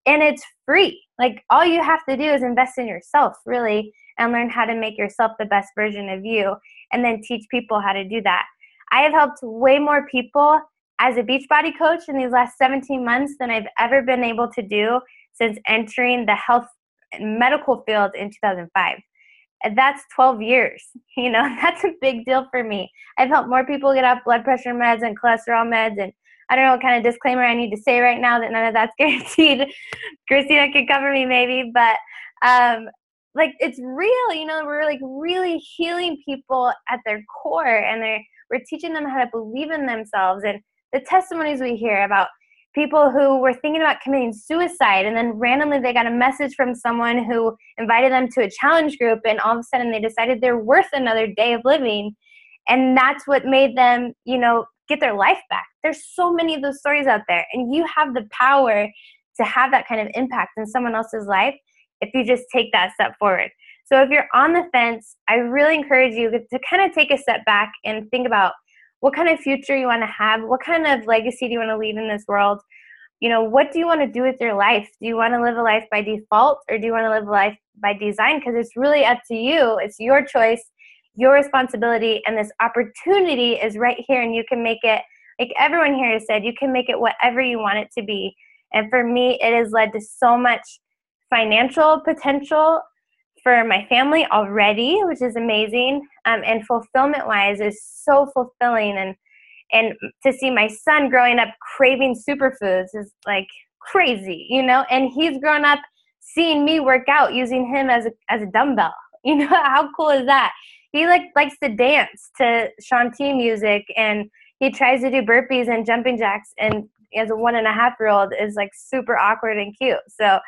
And it's free. Like, all you have to do is invest in yourself, really, and learn how to make yourself the best version of you, and then teach people how to do that. I have helped way more people as a Beachbody coach in these last 17 months than I've ever been able to do since entering the health and medical field in 2005. And that's 12 years. That's a big deal for me. I've helped more people get off blood pressure meds and cholesterol meds, and I don't know what kind of disclaimer I need to say right now that none of that's guaranteed. Christina could cover me maybe, but it's real. We're like really healing people at their core, and we're teaching them how to believe in themselves. And the testimonies we hear about people who were thinking about committing suicide, and then randomly they got a message from someone who invited them to a challenge group, and all of a sudden they decided they're worth another day of living. And that's what made them, get their life back. There's so many of those stories out there, and you have the power to have that kind of impact in someone else's life if you just take that step forward. So if you're on the fence, I really encourage you to kind of take a step back and think about what kind of future you want to have, what kind of legacy do you want to leave in this world. What do you want to do with your life? Do you want to live a life by default, or do you want to live a life by design? Because it's really up to you. It's your choice, your responsibility, and this opportunity is right here, and you can make it, like everyone here has said, you can make it whatever you want it to be. And for me, it has led to so much financial potential for my family already, which is amazing. And fulfillment-wise is so fulfilling. And to see my son growing up craving superfoods is like crazy, and he's grown up seeing me work out using him as a dumbbell. How cool is that? He likes to dance to Shanti music, and he tries to do burpees and jumping jacks, and as a 1.5-year-old is like super awkward and cute. So,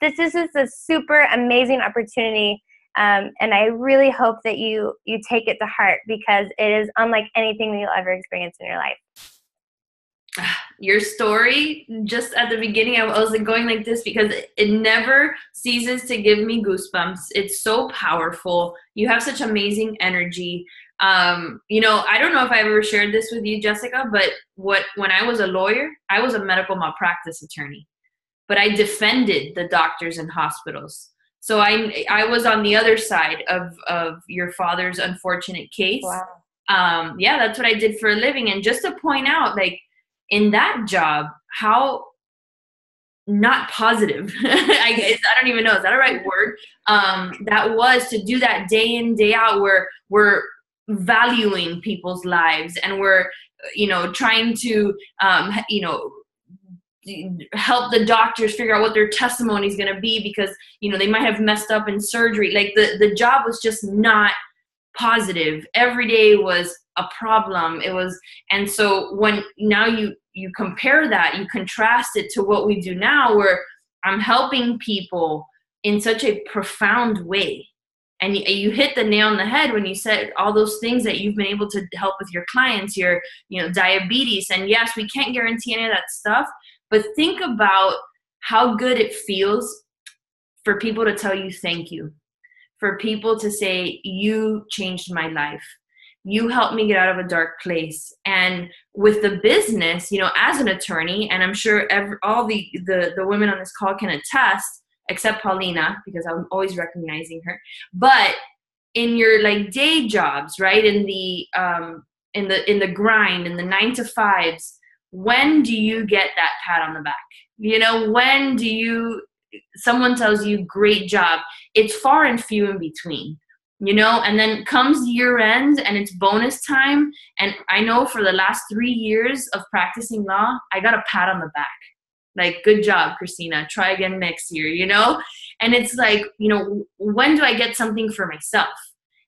this is just a super amazing opportunity. And I really hope that you take it to heart, because it is unlike anything that you'll ever experience in your life. Your story, just at the beginning, I was going like this because it never ceases to give me goosebumps. It's so powerful. You have such amazing energy. I don't know if I ever shared this with you, Jessica, but when I was a lawyer, I was a medical malpractice attorney, but I defended the doctors and hospitals. So I was on the other side of your father's unfortunate case. Wow. That's what I did for a living. And just to point out, like, in that job, how not positive, I don't even know, is that a right word? That was to do that day in, day out, where we're valuing people's lives, and we're, trying to, help the doctors figure out what their testimony is going to be, because, they might have messed up in surgery. Like the job was just not positive. Every day was a problem. It was, and so when now you compare that, you contrast it to what we do now, where I'm helping people in such a profound way. And you hit the nail on the head when you said all those things that you've been able to help with your clients, your, diabetes. And yes, we can't guarantee any of that stuff, but think about how good it feels for people to tell you thank you, for people to say, you changed my life. You helped me get out of a dark place. And with the business, as an attorney, and I'm sure all the women on this call can attest, except Paulina, because I'm always recognizing her. But in your day jobs, right? In the grind, in the 9 to 5s, when do you get that pat on the back? When do someone tells you, great job? It's far and few in between, and then comes year end and it's bonus time. And I know for the last 3 years of practicing law, I got a pat on the back. Like, good job, Christina, try again next year, And it's like, when do I get something for myself?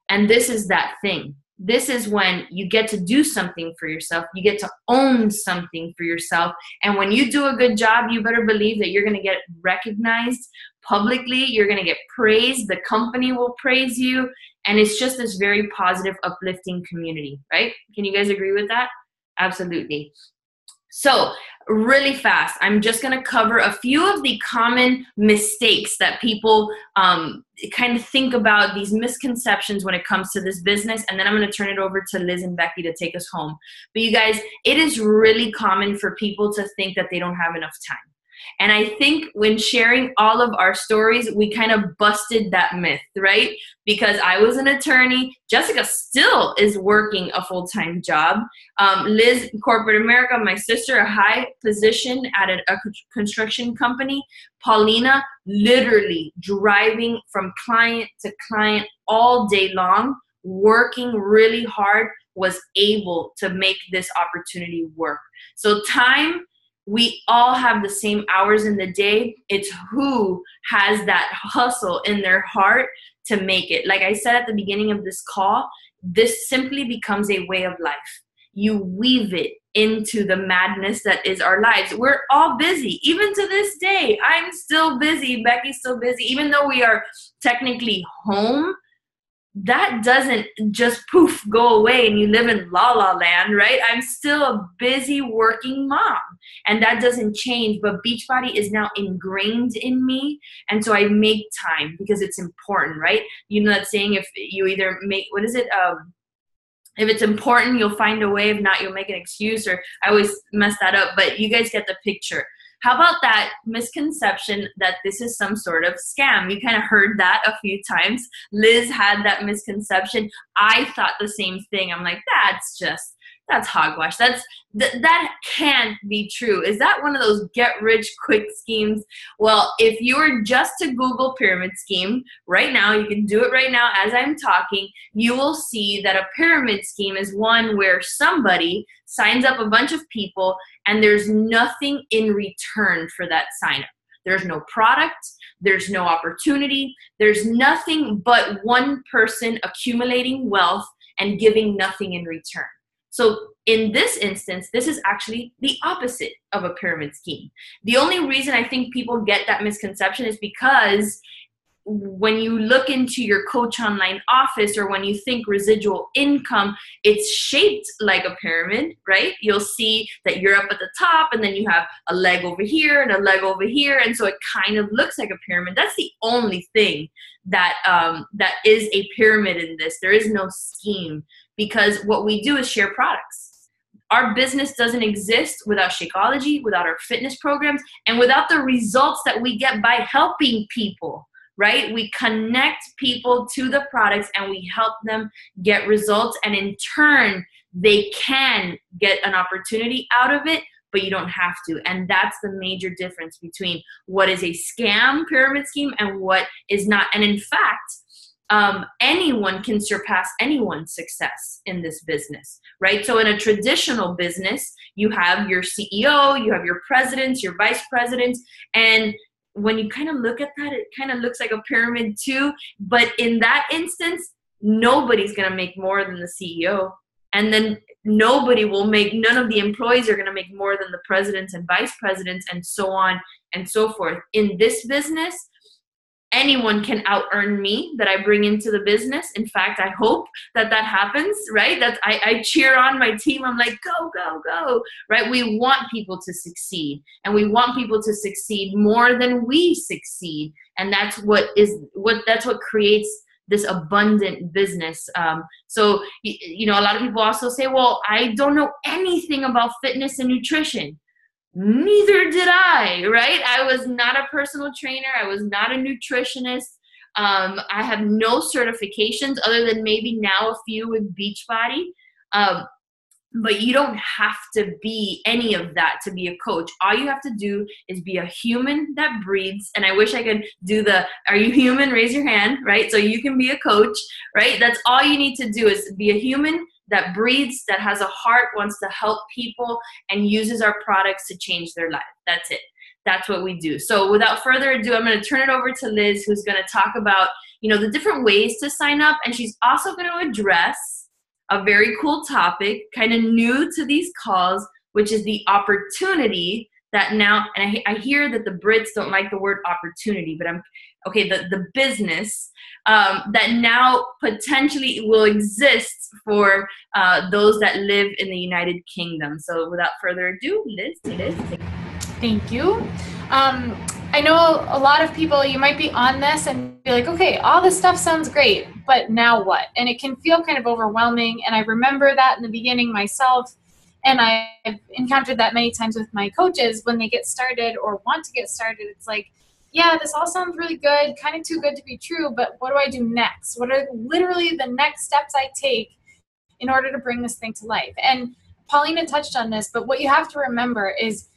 And this is that thing. This is when you get to do something for yourself. You get to own something for yourself. And when you do a good job, you better believe that you're going to get recognized publicly. You're going to get praised. The company will praise you. And it's just this very positive, uplifting community, right? Can you guys agree with that? Absolutely. So really fast, I'm just going to cover a few of the common mistakes that people kind of think about, these misconceptions when it comes to this business. And then I'm going to turn it over to Liz and Becky to take us home. But you guys, it is really common for people to think that they don't have enough time. And I think when sharing all of our stories, we kind of busted that myth, right? Because I was an attorney. Jessica still is working a full-time job. Liz, corporate America, my sister, a high position at a construction company. Paulina, literally driving from client to client all day long, working really hard, was able to make this opportunity work. So time, we all have the same hours in the day. It's who has that hustle in their heart to make it. Like I said at the beginning of this call, this simply becomes a way of life. You weave it into the madness that is our lives. We're all busy. Even to this day, I'm still busy. Becky's still busy. Even though we are technically home, that doesn't just poof go away and you live in la la land, right? I'm still a busy working mom, and that doesn't change. But Beachbody is now ingrained in me, and so I make time because it's important, right? You know that saying, if you either make, what is it? If it's important, you'll find a way. If not, you'll make an excuse. Or I always mess that up, but you guys get the picture. How about that misconception that this is some sort of scam? You kind of heard that a few times. Liz had that misconception. I thought the same thing. I'm like, that's hogwash. That can't be true. Is that one of those get rich quick schemes? Well, if you were just to Google pyramid scheme right now, you can do it right now as I'm talking, you will see that a pyramid scheme is one where somebody signs up a bunch of people and there's nothing in return for that sign up. There's no product, there's no opportunity, there's nothing but one person accumulating wealth and giving nothing in return. So in this instance, this is actually the opposite of a pyramid scheme. The only reason I think people get that misconception is because when you look into your Coach Online office, or when you think residual income, it's shaped like a pyramid, right? You'll see that you're up at the top and then you have a leg over here and a leg over here. And so it kind of looks like a pyramid. That's the only thing that is a pyramid in this. There is no scheme, because what we do is share products. Our business doesn't exist without Shakeology, without our fitness programs, and without the results that we get by helping people. Right? We connect people to the products and we help them get results, and in turn, they can get an opportunity out of it, but you don't have to. And that's the major difference between what is a scam pyramid scheme and what is not. And in fact, anyone can surpass anyone's success in this business, right? So in a traditional business, you have your CEO, you have your presidents, your vice presidents, and when you kind of look at that, it kind of looks like a pyramid too. But in that instance, nobody's going to make more than the CEO. And then none of the employees are going to make more than the presidents and vice presidents and so on and so forth. In this business, anyone can out-earn me that I bring into the business. In fact, I hope that happens, right? I cheer on my team. I'm like, go, go, go, right? We want people to succeed, and we want people to succeed more than we succeed. And that's what creates this abundant business. So, a lot of people also say, well, I don't know anything about fitness and nutrition. Neither did I, right? I was not a personal trainer. I was not a nutritionist. I have no certifications other than maybe now a few with Beachbody. But you don't have to be any of that to be a coach. All you have to do is be a human that breathes. And I wish I could do are you human? Raise your hand, right? So you can be a coach, right? That's all you need to do is be a human that breathes, that has a heart, wants to help people, and uses our products to change their life. That's it. That's what we do. So without further ado, I'm going to turn it over to Liz, who's going to talk about, the different ways to sign up. And she's also going to address a very cool topic, kind of new to these calls, which is the opportunity that now, and I hear that the Brits don't like the word opportunity, but the business that now potentially will exist for those that live in the United Kingdom. So without further ado, Liz. Thank you. I know a lot of people, you might be on this and be like, okay, all this stuff sounds great, but now what? And it can feel kind of overwhelming. And I remember that in the beginning myself. And I've encountered that many times with my coaches when they get started or want to get started. It's like, yeah, this all sounds really good, kind of too good to be true, but what do I do next? What are literally the next steps I take in order to bring this thing to life? And Paulina touched on this, but what you have to remember is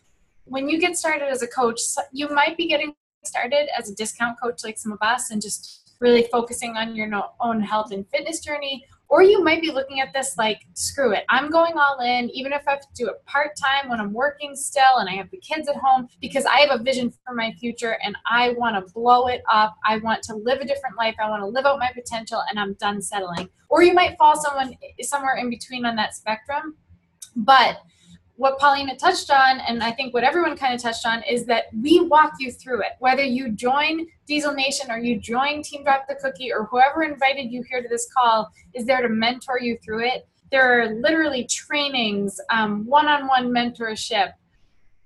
when you get started as a coach, you might be getting started as a discount coach like some of us and just really focusing on your own health and fitness journey. Or you might be looking at this like, screw it, I'm going all in, even if I have to do it part-time when I'm working still and I have the kids at home, because I have a vision for my future and I want to blow it up. I want to live a different life. I want to live out my potential and I'm done settling. Or you might fall somewhere in between on that spectrum. But what Paulina touched on, and I think what everyone kind of touched on, is that we walk you through it. Whether you join Diesel Nation or you join Team Drop the Cookie or whoever invited you here to this call is there to mentor you through it. There are literally trainings, one-on-one mentorship,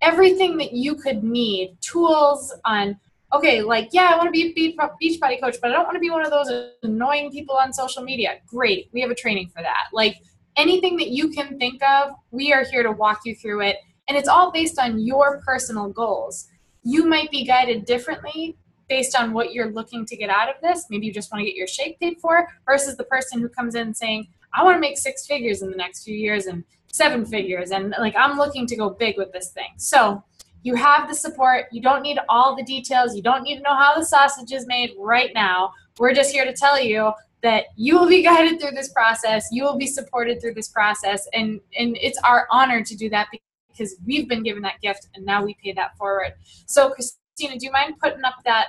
everything that you could need, tools on, okay, like, yeah, I want to be a Beachbody coach, but I don't want to be one of those annoying people on social media. Great, we have a training for that. Like, anything that you can think of, we are here to walk you through it. And it's all based on your personal goals. You might be guided differently based on what you're looking to get out of this. Maybe you just want to get your shake paid for versus the person who comes in saying, I want to make 6 figures in the next few years and 7 figures. And like, I'm looking to go big with this thing. So you have the support. You don't need all the details. You don't need to know how the sausage is made right now. We're just here to tell you that you will be guided through this process, you will be supported through this process, and it's our honor to do that because we've been given that gift and now we pay that forward. So Christina, do you mind putting up that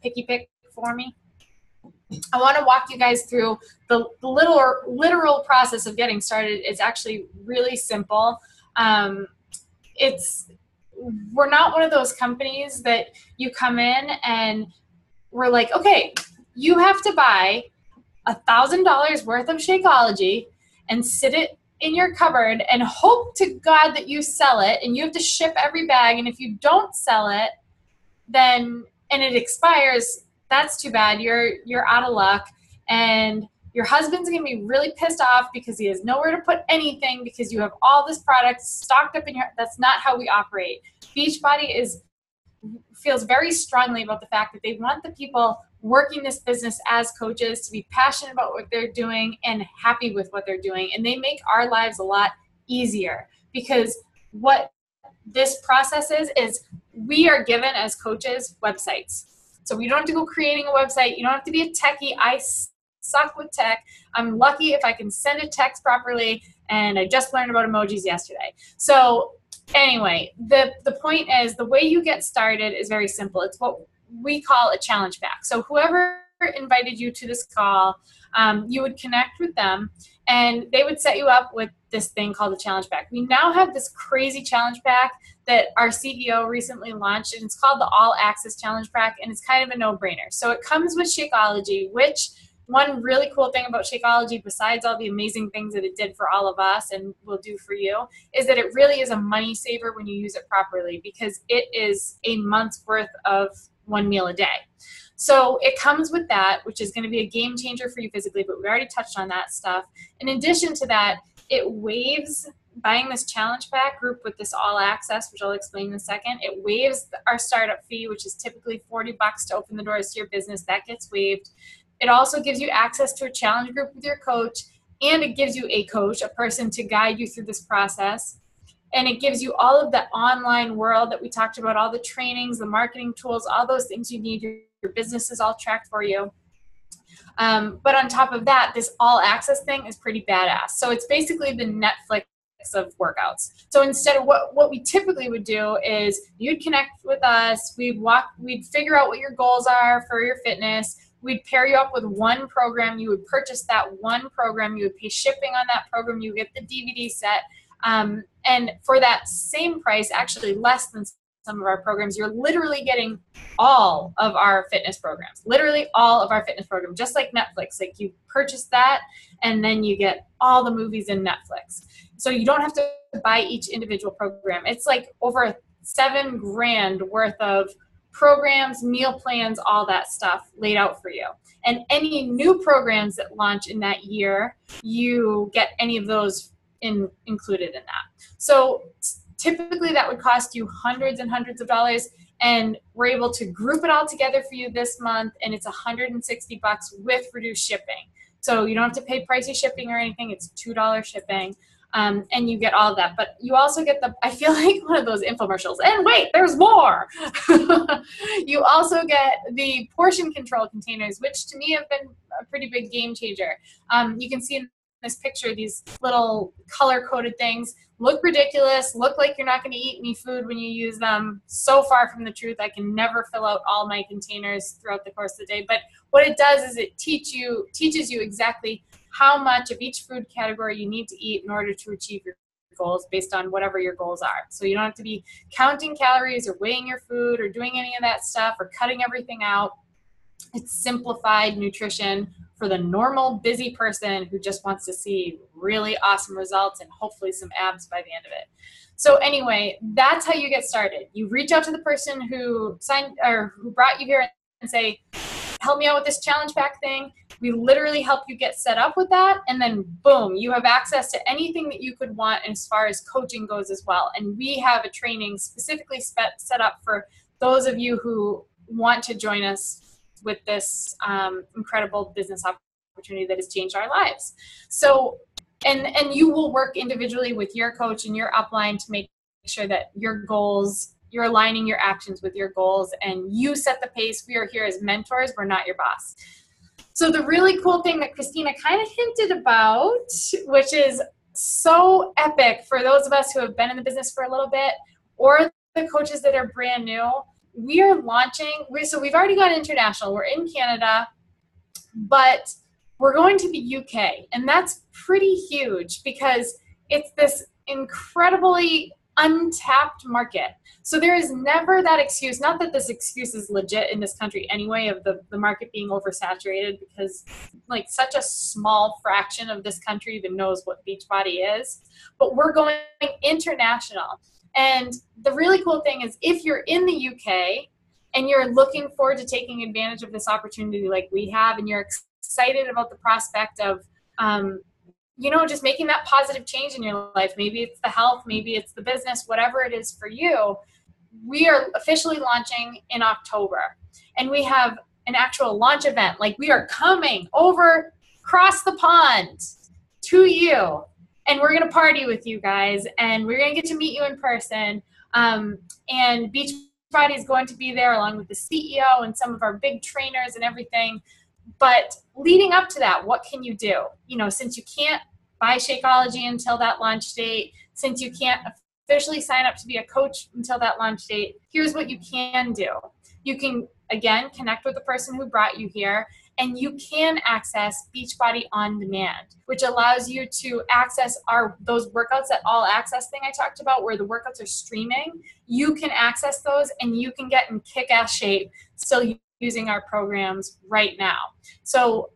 picky pick for me? I want to walk you guys through the literal process of getting started. It's actually really simple. We're not one of those companies that you come in and we're like, okay, you have to buy $1,000 worth of Shakeology and sit it in your cupboard and hope to God that you sell it, and you have to ship every bag, and if you don't sell it and it expires, that's too bad. You're out of luck, and your husband's gonna be really pissed off because he has nowhere to put anything because you have all this product stocked up in your. That's not how we operate. Beachbody feels very strongly about the fact that they want the people working this business as coaches to be passionate about what they're doing and happy with what they're doing. And they make our lives a lot easier because what this process is we are given as coaches websites So you don't have to go creating a website. You don't have to be a techie. I suck with tech. I'm lucky if I can send a text properly, and I just learned about emojis yesterday. So anyway, the point is, the way you get started is very simple. It's what we call a challenge pack. So whoever invited you to this call, you would connect with them, and they would set you up with this thing called a challenge pack. We now have this crazy challenge pack that our CEO recently launched, and it's called the All Access Challenge Pack, and it's kind of a no-brainer. So it comes with Shakeology, which one really cool thing about Shakeology, besides all the amazing things that it did for all of us and will do for you, is that it really is a money saver when you use it properly, because it is a month's worth of one meal a day. So it comes with that, which is going to be a game changer for you physically, but we already touched on that stuff. In addition to that, it waives buying this challenge pack group with this all access, which I'll explain in a second. It waives our startup fee, which is typically $40 to open the doors to your business. That gets waived. It also gives you access to a challenge group with your coach, and it gives you a coach, a person to guide you through this process. And it gives you all of the online world that we talked about, all the trainings, the marketing tools, all those things you need. Your business is all tracked for you. But on top of that, this all access thing is pretty badass. So it's basically the Netflix of workouts. So instead of what we typically would do is you'd connect with us, we'd figure out what your goals are for your fitness. We'd pair you up with one program. You would purchase that one program. You would pay shipping on that program. You get the DVD set. And for that same price, actually less than some of our programs, you're literally getting all of our fitness programs, literally all of our fitness programs, just like Netflix. Like, you purchase that and then you get all the movies in Netflix. So you don't have to buy each individual program. It's like over $7,000 worth of programs, meal plans, all that stuff laid out for you. And any new programs that launch in that year, you get any of those included in that. So typically that would cost you hundreds and hundreds of dollars, and we're able to group it all together for you this month, and it's $160 with reduced shipping. So you don't have to pay pricey shipping or anything. It's $2 shipping. And you get all of that, but you also get I feel like one of those infomercials, and wait, there's more. You also get the portion control containers, which to me have been a pretty big game changer. You can see in this picture, these little color-coded things look ridiculous, look like you're not going to eat any food when you use them. So far from the truth. I can never fill out all my containers throughout the course of the day, but what it does is it teaches you exactly how much of each food category you need to eat in order to achieve your goals based on whatever your goals are. So you don't have to be counting calories or weighing your food or doing any of that stuff or cutting everything out. It's simplified nutrition for the normal busy person who just wants to see really awesome results and hopefully some abs by the end of it. So anyway, that's how you get started. You reach out to the person who who brought you here and say, help me out with this challenge pack thing. We literally help you get set up with that, and then boom, you have access to anything that you could want as far as coaching goes as well. And we have a training specifically set up for those of you who want to join us with this incredible business opportunity that has changed our lives. So, and you will work individually with your coach and your upline to make sure that your goals, you're aligning your actions with your goals, and you set the pace. We are here as mentors. We're not your boss. So the really cool thing that Christina kind of hinted about, which is so epic for those of us who have been in the business for a little bit, or the coaches that are brand new, we are launching. So we've already gone international. We're in Canada, but we're going to the UK. And that's pretty huge because it's this incredibly untapped market. So there is never that excuse, not that this excuse is legit in this country anyway, of the market being oversaturated, because like such a small fraction of this country even knows what Beachbody is, but we're going international. And the really cool thing is, if you're in the UK and you're looking forward to taking advantage of this opportunity like we have, and you're excited about the prospect of just making that positive change in your life. Maybe it's the health, maybe it's the business, whatever it is for you. We are officially launching in October, and we have an actual launch event. Like, we are coming over across the pond to you, and we're going to party with you guys, and we're going to get to meet you in person. And Beachbody Beachbody is going to be there along with the CEO and some of our big trainers and everything. But leading up to that, what can you do? You know, since you can't buy Shakeology until that launch date, since you can't officially sign up to be a coach until that launch date, here's what you can do. You can, again, connect with the person who brought you here, and you can access Beachbody On Demand, which allows you to access those workouts, that all access thing I talked about, where the workouts are streaming. You can access those, and you can get in kick-ass shape still using our programs right now. So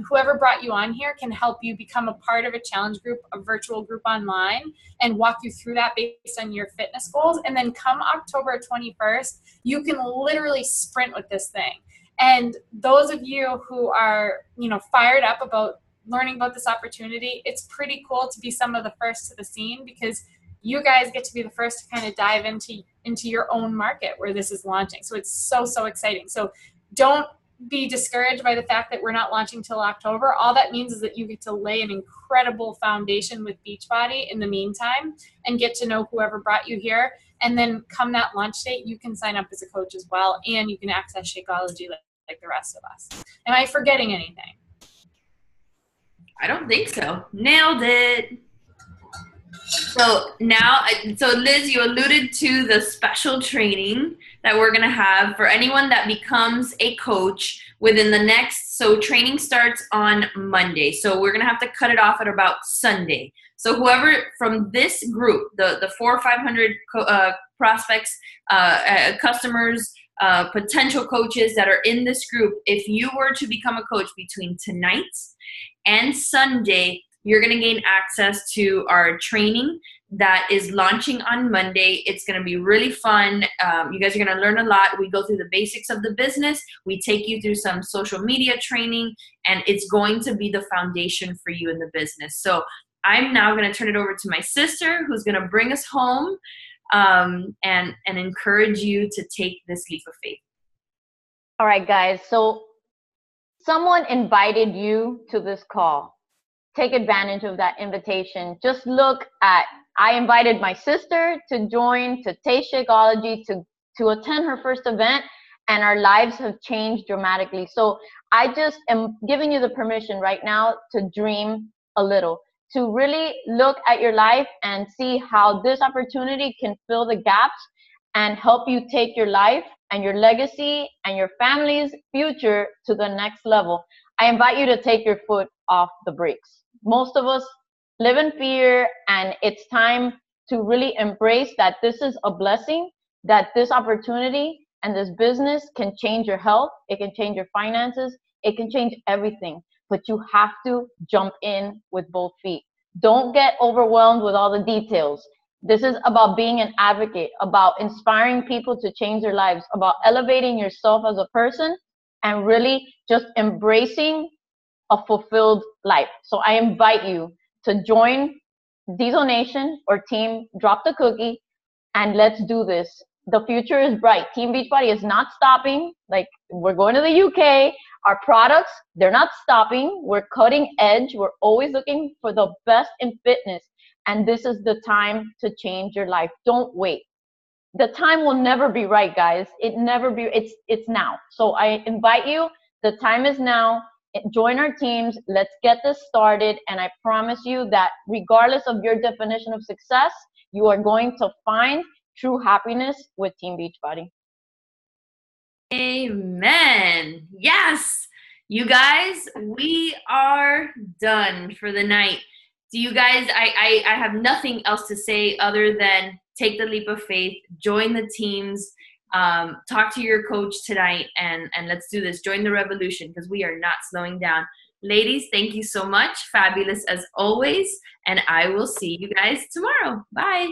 whoever brought you on here can help you become a part of a challenge group, a virtual group online, and walk you through that based on your fitness goals. And then come October 21st, you can literally sprint with this thing. And those of you who are, you know, fired up about learning about this opportunity, it's pretty cool to be some of the first to the scene, because you guys get to be the first to kind of dive into your own market where this is launching. So it's so exciting. So don't be discouraged by the fact that we're not launching till October. All that means is that you get to lay an incredible foundation with Beachbody in the meantime and get to know whoever brought you here. And then come that launch date, you can sign up as a coach as well, and you can access Shakeology like the rest of us. Am I forgetting anything? I don't think so. Nailed it. So now, so Liz, you alluded to the special training that we're going to have for anyone that becomes a coach within the next, so training starts on Monday. So we're going to have to cut it off at about Sunday. So whoever from this group, the 400 or 500 prospects, customers, potential coaches that are in this group, if you were to become a coach between tonight and Sunday, you're going to gain access to our training that is launching on Monday. It's going to be really fun. You guys are going to learn a lot. We go through the basics of the business. We take you through some social media training, and it's going to be the foundation for you in the business. So I'm now going to turn it over to my sister, who's going to bring us home and encourage you to take this leap of faith. All right, guys. So someone invited you to this call. Take advantage of that invitation. Just look at, I invited my sister to join, to taste Shakeology, to attend her first event, and our lives have changed dramatically. So I just am giving you the permission right now to dream a little, to really look at your life and see how this opportunity can fill the gaps and help you take your life and your legacy and your family's future to the next level. I invite you to take your foot off the brakes. Most of us live in fear, and it's time to really embrace that this is a blessing, that this opportunity and this business can change your health, it can change your finances, it can change everything, but you have to jump in with both feet. Don't get overwhelmed with all the details. This is about being an advocate, about inspiring people to change their lives, about elevating yourself as a person, and really just embracing a fulfilled life. So I invite you to join Diesel Nation or Team Drop the Cookie, and let's do this. The future is bright. Team Beachbody is not stopping. Like, we're going to the UK. Our products, they're not stopping. We're cutting edge. We're always looking for the best in fitness. And this is the time to change your life. Don't wait. The time will never be right, guys. It's now. So I invite you. The time is now. Join our teams. Let's get this started. And I promise you that regardless of your definition of success, you are going to find true happiness with Team Beachbody. Amen. Yes. You guys, we are done for the night. Do you guys, I have nothing else to say other than take the leap of faith, join the teams, talk to your coach tonight, and let's do this. Join the revolution, because we are not slowing down. Ladies, thank you so much. Fabulous as always. And I will see you guys tomorrow. Bye.